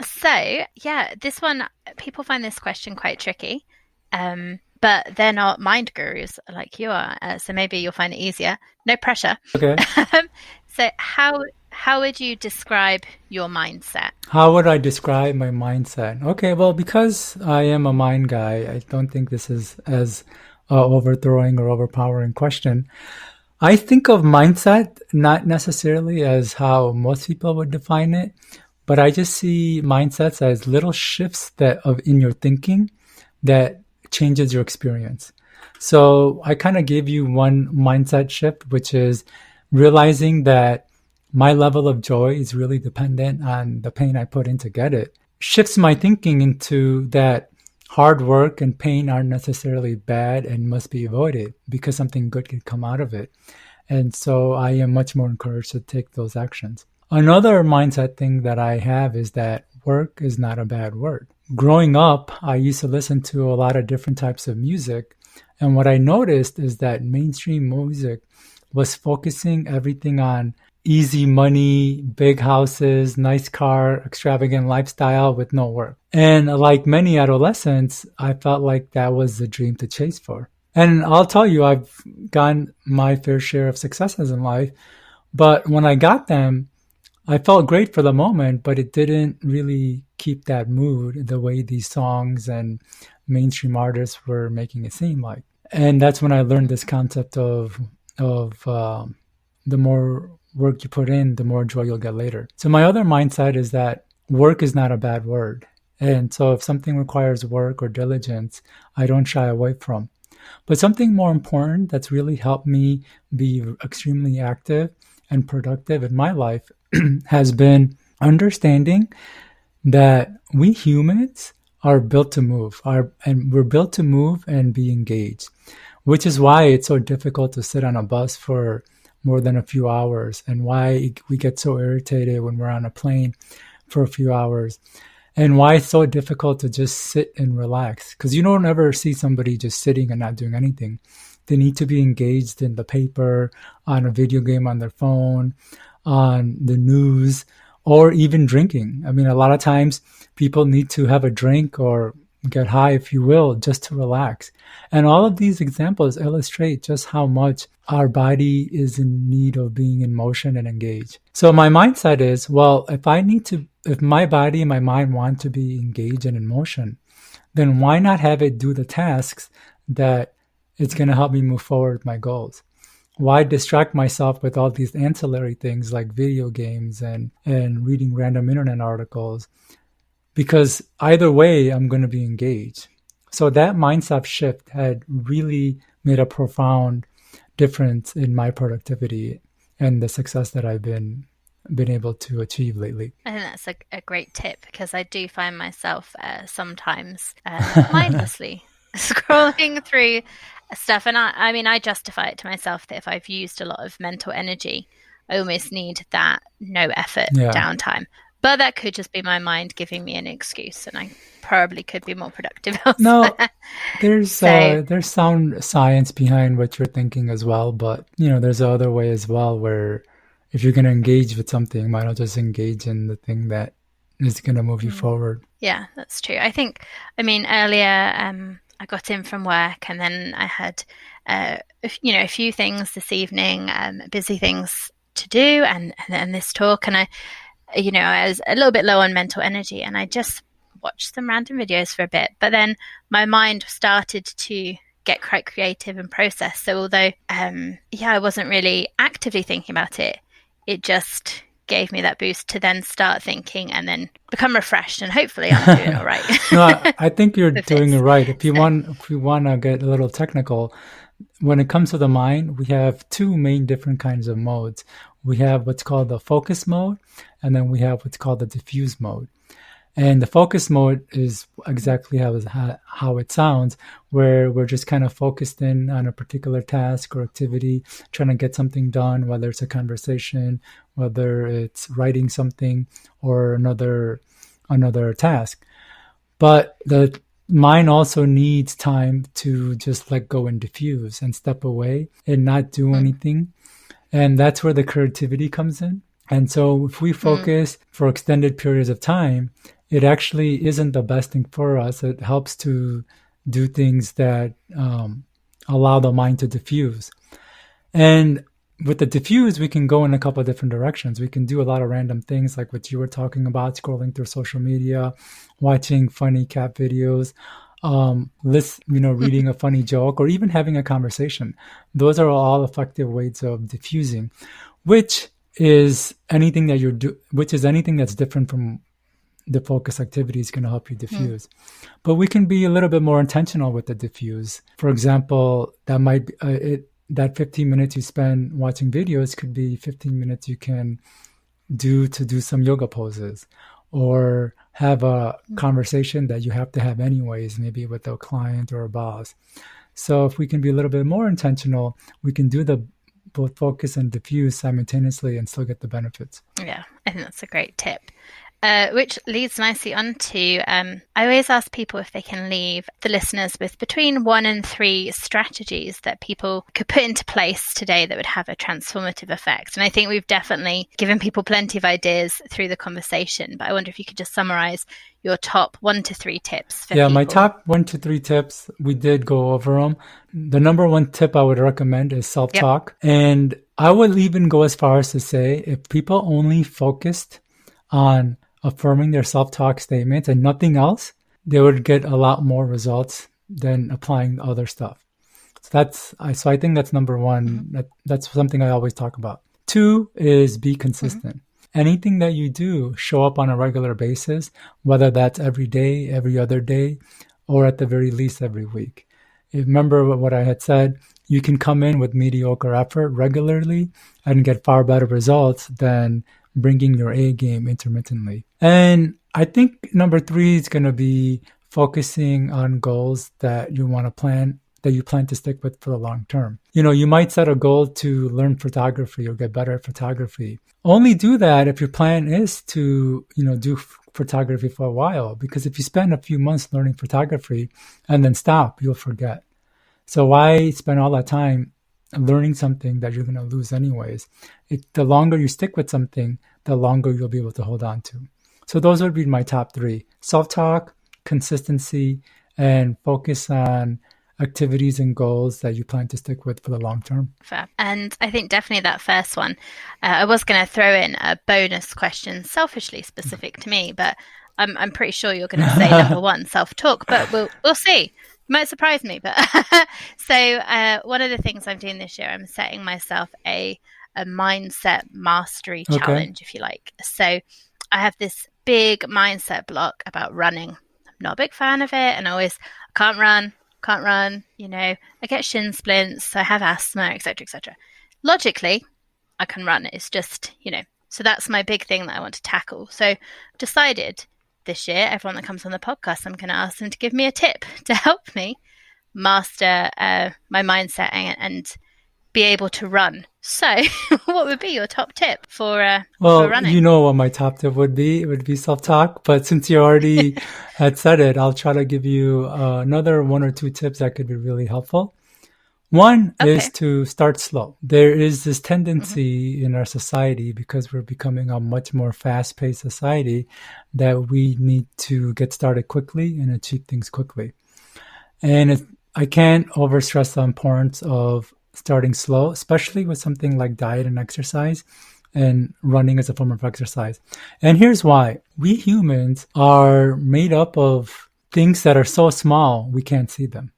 So yeah, this one, people find this question quite tricky, but they're not mind gurus like you are. So maybe you'll find it easier. No pressure. Okay. So how would you describe your mindset? How would I describe my mindset? Okay, well, because I am a mind guy, I don't think this is as overthrowing or overpowering question. I think of mindset not necessarily as how most people would define it, but I just see mindsets as little shifts in your thinking that changes your experience. So I kind of gave you one mindset shift, which is realizing that my level of joy is really dependent on the pain I put in to get it. Shifts my thinking into that hard work and pain aren't necessarily bad and must be avoided, because something good can come out of it. And so I am much more encouraged to take those actions. Another mindset thing that I have is that work is not a bad word. Growing up, I used to listen to a lot of different types of music. And what I noticed is that mainstream music was focusing everything on easy money, big houses, nice car, extravagant lifestyle with no work. And like many adolescents, I felt like that was the dream to chase for. And I'll tell you, I've gotten my fair share of successes in life, but when I got them, I felt great for the moment, but it didn't really keep that mood the way these songs and mainstream artists were making it seem like. And that's when I learned this concept of the more work you put in, the more joy you'll get later. So my other mindset is that work is not a bad word. And so if something requires work or diligence, I don't shy away from. But something more important that's really helped me be extremely active and productive in my life has been understanding that we humans are built to move, and we're built to move and be engaged, which is why it's so difficult to sit on a bus for more than a few hours, and why we get so irritated when we're on a plane for a few hours, and why it's so difficult to just sit and relax. Because you don't ever see somebody just sitting and not doing anything. They need to be engaged in the paper, on a video game on their phone, on the news, or even drinking. I mean, a lot of times people need to have a drink or get high, if you will, just to relax. And all of these examples illustrate just how much our body is in need of being in motion and engaged. So my mindset is, well, if my body and my mind want to be engaged and in motion, then why not have it do the tasks that it's going to help me move forward with my goals? Why distract myself with all these ancillary things like video games and reading random internet articles? Because either way, I'm going to be engaged. So that mindset shift had really made a profound difference in my productivity and the success that I've been able to achieve lately. I think that's a great tip, because I do find myself sometimes mindlessly scrolling through stuff. And I mean, I justify it to myself that if I've used a lot of mental energy, I almost need that no effort downtime. But that could just be my mind giving me an excuse, and I probably could be more productive No, elsewhere. there's So, sound science behind what you're thinking as well, but there's other way as well where if you're going to engage with something, you might as well just engage in the thing that is going to move you forward. yeah, that's true. I mean, earlier I got in from work, and then I had, a few things this evening, busy things to do, and this talk, and I was a little bit low on mental energy, and I just watched some random videos for a bit, but then my mind started to get quite creative and process. So although, I wasn't really actively thinking about it, it just gave me that boost to then start thinking and then become refreshed, and hopefully I'm doing all right. No, I think you're with doing it this. right. If So, we want to get a little technical, when it comes to the mind, we have two main different kinds of modes. We have what's called the focus mode, and then we have what's called the diffuse mode. And the focus mode is exactly how it sounds, where we're just kind of focused in on a particular task or activity, trying to get something done, whether it's a conversation, whether it's writing something, or another task. But the mind also needs time to just let go and diffuse and step away and not do anything. And that's where the creativity comes in. And so if we focus for extended periods of time, it actually isn't the best thing for us. It helps to do things that allow the mind to diffuse. And with the diffuse, we can go in a couple of different directions. We can do a lot of random things like what you were talking about, scrolling through social media, watching funny cat videos, reading a funny joke, or even having a conversation. Those are all effective ways of diffusing, which is anything that's different from the focus activity is going to help you diffuse. But we can be a little bit more intentional with the diffuse. For example, that might be, that 15 minutes you spend watching videos could be 15 minutes you can do some yoga poses, or have a conversation that you have to have anyways, maybe with a client or a boss. So if we can be a little bit more intentional, we can do both focus and diffuse simultaneously and still get the benefits. yeah, I think that's a great tip. Which leads nicely on to, I always ask people if they can leave the listeners with between 1 and 3 strategies that people could put into place today that would have a transformative effect. And I think we've definitely given people plenty of ideas through the conversation, but I wonder if you could just summarize your top 1 to 3 tips for people. My top 1 to 3 tips, we did go over them. The number 1 tip I would recommend is self-talk. Yep. And I would even go as far as to say, if people only focused on affirming their self-talk statements and nothing else, they would get a lot more results than applying other stuff. So I think that's number 1. That's something I always talk about. 2 is be consistent. Anything that you do, show up on a regular basis, whether that's every day, every other day, or at the very least every week. Remember what I had said, you can come in with mediocre effort regularly and get far better results than bringing your A game intermittently. And I think number 3 is going to be focusing on goals that you plan to stick with for the long term. You might set a goal to learn photography or get better at photography. Only do that if your plan is to, do photography for a while, because if you spend a few months learning photography and then stop, you'll forget. So why spend all that time learning something that you're going to lose anyways? The longer you stick with something, the longer you'll be able to hold on to. So those would be my top 3: self-talk, consistency, and focus on activities and goals that you plan to stick with for the long term. Fair. And I think definitely that first one, I was going to throw in a bonus question, selfishly specific to me, but I'm pretty sure you're going to say number 1, self-talk, but we'll see. Might surprise me, but so one of the things I'm doing this year, I'm setting myself a mindset mastery challenge, if you like. So I have this big mindset block about running. I'm not a big fan of it, and I can't run. I get shin splints, I have asthma, etc., etc. Logically, I can run. It's just, so that's my big thing that I want to tackle. So decided this year, everyone that comes on the podcast, I'm going to ask them to give me a tip to help me master my mindset and be able to run. So what would be your top tip for Well, running? you know what my top tip would be. It would be self-talk. But since you already had said it, I'll try to give you another one or two tips that could be really helpful. One is to start slow. There is this tendency in our society, because we're becoming a much more fast-paced society, that we need to get started quickly and achieve things quickly. And I can't overstress the importance of starting slow, especially with something like diet and exercise, and running as a form of exercise. And here's why. We humans are made up of things that are so small we can't see them.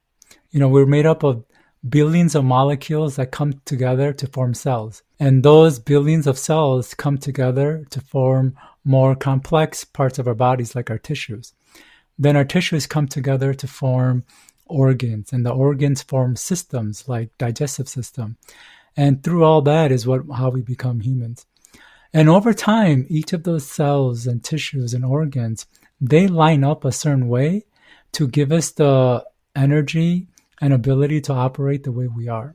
We're made up of billions of molecules that come together to form cells. And those billions of cells come together to form more complex parts of our bodies, like our tissues. Then our tissues come together to form organs, and the organs form systems like digestive system. And through all that is how we become humans. And over time, each of those cells and tissues and organs, they line up a certain way to give us the energy and ability to operate the way we are.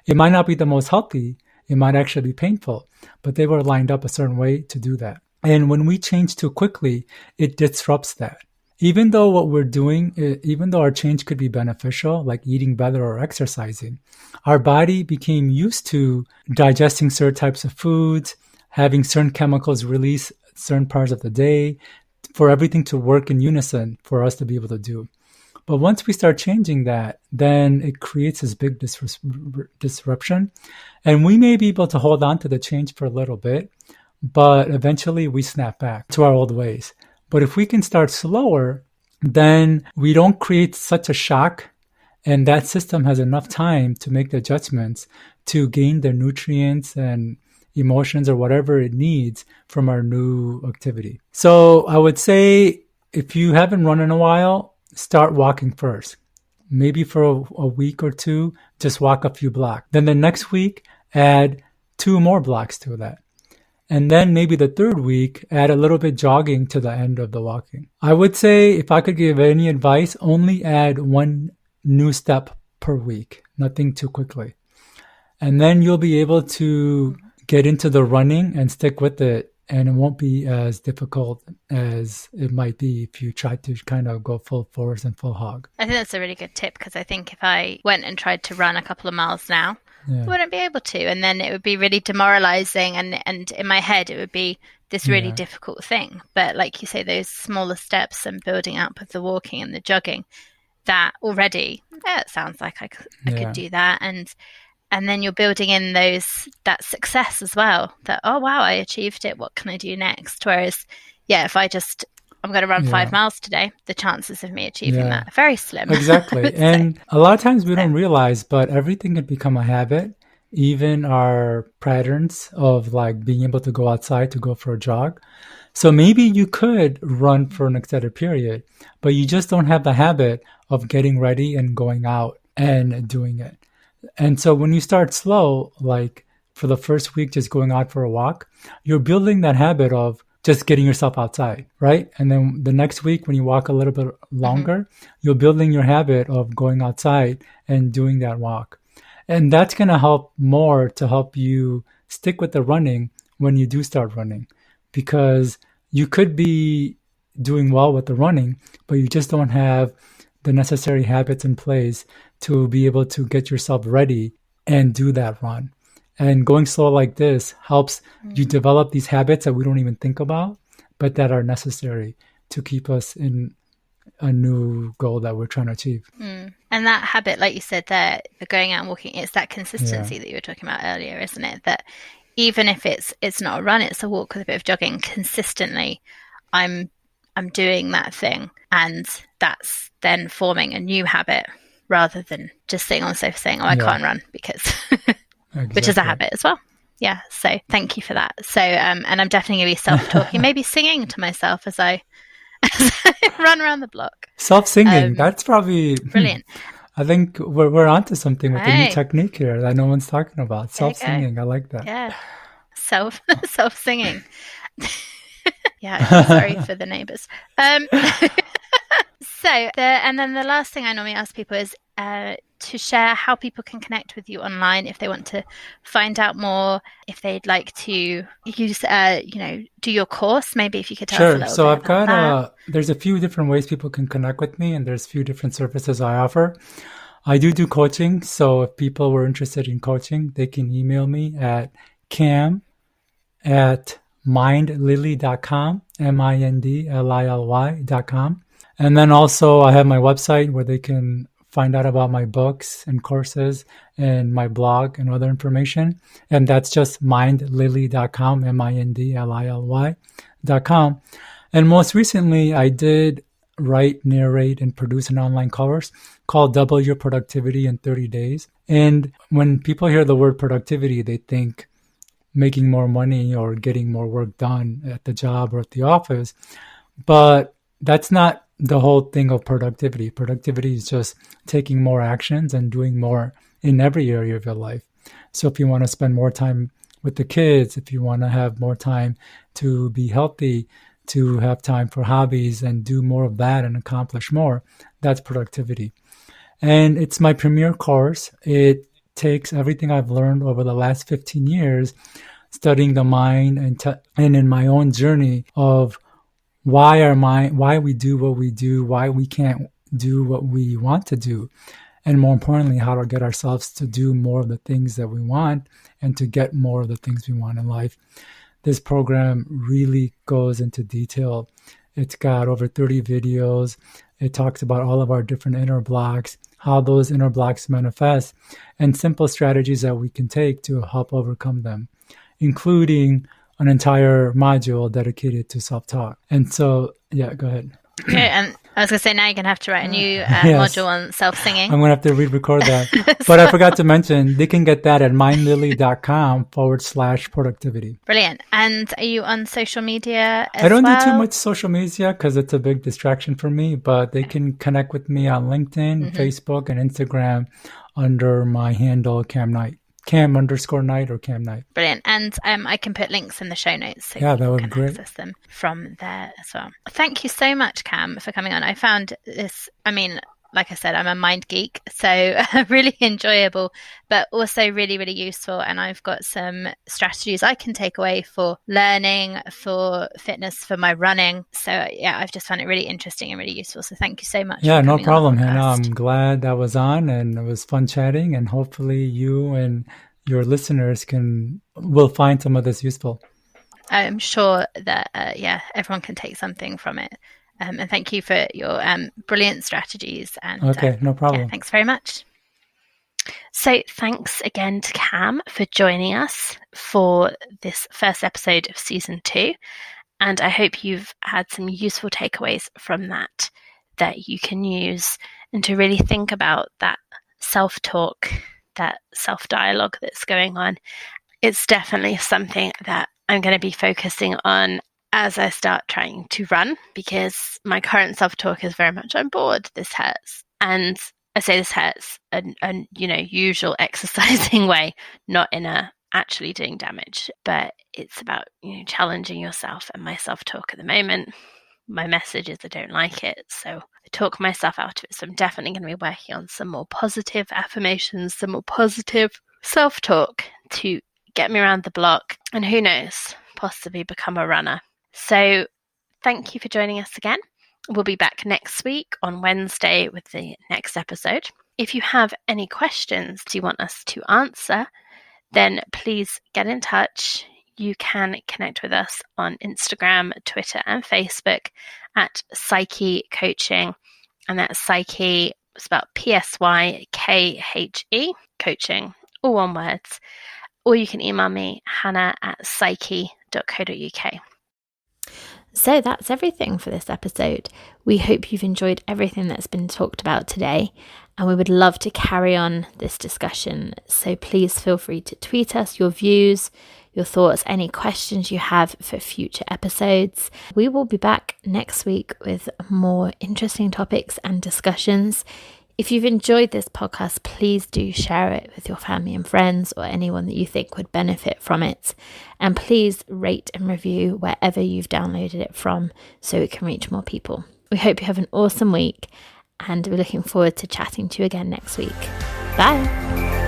It might not be the most healthy, it might actually be painful, but they were lined up a certain way to do that. And when we change too quickly, it disrupts that. Even though what we're doing, even though our change could be beneficial, like eating better or exercising, our body became used to digesting certain types of foods, having certain chemicals release certain parts of the day, for everything to work in unison for us to be able to do. But once we start changing that, then it creates this big disruption. And we may be able to hold on to the change for a little bit, but eventually we snap back to our old ways. But if we can start slower, then we don't create such a shock, and that system has enough time to make the adjustments to gain the nutrients and emotions or whatever it needs from our new activity. So I would say, if you haven't run in a while, start walking first. Maybe for a week or two, just walk a few blocks. Then the next week, add 2 more blocks to that. And then maybe the third week, add a little bit jogging to the end of the walking. I would say, if I could give any advice, only add 1 new step per week, nothing too quickly. And then you'll be able to get into the running and stick with it, and it won't be as difficult as it might be if you try to kind of go full force and full hog. I think that's a really good tip, because I think if I went and tried to run a couple of miles now, I wouldn't be able to, and then it would be really demoralizing, and in my head it would be this really difficult thing. But like you say, those smaller steps and building up of the walking and the jogging, that already, it sounds like I could do that, and then you're building in that success as well, that, oh wow, I achieved it, what can I do next? Whereas if I'm going to run 5 miles today, the chances of me achieving that are very slim. Exactly. And a lot of times we don't realize, but everything can become a habit. Even our patterns of like being able to go outside to go for a jog. So maybe you could run for an extended period, but you just don't have the habit of getting ready and going out and doing it. And so when you start slow, like for the first week, just going out for a walk, you're building that habit of just getting yourself outside, right? And then the next week, when you walk a little bit longer, you're building your habit of going outside and doing that walk. And that's going to help more to help you stick with the running when you do start running, because you could be doing well with the running, but you just don't have the necessary habits in place to be able to get yourself ready and do that run. And going slow like this helps you develop these habits that we don't even think about, but that are necessary to keep us in a new goal that we're trying to achieve. And that habit, like you said there, for going out and walking, it's that consistency that you were talking about earlier, isn't it? That even if it's not a run, it's a walk with a bit of jogging, consistently, I'm doing that thing, and that's then forming a new habit, rather than just sitting on the sofa saying, oh, I can't run, because which is a habit as well. Yeah, so thank you for that. So and I'm definitely going to be self-talking, maybe singing to myself as I run around the block. Self-singing, that's probably brilliant. I think we're onto something with the new technique here that no one's talking about. Self-singing, I like that. Yeah, self-singing. Yeah, sorry for the neighbours. And then the last thing I normally ask people is, to share how people can connect with you online if they want to find out more, if they'd like to use, do your course? Maybe if you could tell us a little So bit I've about got there's a few different ways people can connect with me, and there's a few different services I offer. I do coaching, so if people were interested in coaching, they can email me at cam@mindlily.com, mindlily.com. And then also I have my website where they can find out about my books and courses and my blog and other information. And that's just mindlily.com, mindlily.com. And most recently, I did write, narrate, and produce an online course called Double Your Productivity in 30 Days. And when people hear the word productivity, they think making more money or getting more work done at the job or at the office. But that's not the whole thing of productivity. Productivity is just taking more actions and doing more in every area of your life. So if you want to spend more time with the kids, if you want to have more time to be healthy, to have time for hobbies and do more of that and accomplish more, that's productivity. And it's my premier course. It takes everything I've learned over the last 15 years, studying the mind and in my own journey of why we do what we do, why we can't do what we want to do, and more importantly, how to get ourselves to do more of the things that we want and to get more of the things we want in life. This program really goes into detail. It's got over 30 videos. It talks about all of our different inner blocks, how those inner blocks manifest, and simple strategies that we can take to help overcome them, including an entire module dedicated to self-talk. And so, yeah, go ahead. Okay, and I was going to say, now you're going to have to write a new module on self-singing. I'm going to have to re-record that. But I forgot to mention, they can get that at mindlily.com/productivity. Brilliant. And are you on social media as well? I don't do too much social media because it's a big distraction for me, but they can connect with me on LinkedIn, Facebook, and Instagram under my handle, Kam Knight. Kam_Knight or Kam Knight. Brilliant. And I can put links in the show notes so that would can be great. Access them from there as well. Thank you so much, Kam, for coming on. I found this, like I said, I'm a mind geek, so really enjoyable, but also really, really useful. And I've got some strategies I can take away for learning, for fitness, for my running. So yeah, I've just found it really interesting and really useful. So thank you so much. Yeah, no problem, Hannah. I'm glad that was on, and it was fun chatting. And hopefully you and your listeners will find some of this useful. I'm sure that everyone can take something from it. And thank you for your brilliant strategies. And okay, no problem. Yeah, thanks very much. So thanks again to Kam for joining us for this first episode of season 2. And I hope you've had some useful takeaways from that you can use and to really think about that self-talk, that self-dialogue that's going on. It's definitely something that I'm going to be focusing on as I start trying to run, because my current self-talk is very much, I'm bored, this hurts. And I say this hurts a usual exercising way, not in a actually doing damage, but it's about challenging yourself. And my self-talk at the moment, my message is I don't like it, so I talk myself out of it. So I'm definitely going to be working on some more positive affirmations, some more positive self-talk to get me around the block, and who knows, possibly become a runner. So thank you for joining us again. We'll be back next week on Wednesday with the next episode. If you have any questions you want us to answer, then please get in touch. You can connect with us on Instagram, Twitter, and Facebook at Psykhe Coaching. And that's Psykhe, spelled Psykhe, coaching, all one words. Or you can email me, hannah@psykhe.co.uk. So that's everything for this episode. We hope you've enjoyed everything that's been talked about today, and we would love to carry on this discussion. So please feel free to tweet us your views, your thoughts, any questions you have for future episodes. We will be back next week with more interesting topics and discussions. If you've enjoyed this podcast, please do share it with your family and friends or anyone that you think would benefit from it. And please rate and review wherever you've downloaded it from so it can reach more people. We hope you have an awesome week, and we're looking forward to chatting to you again next week. Bye.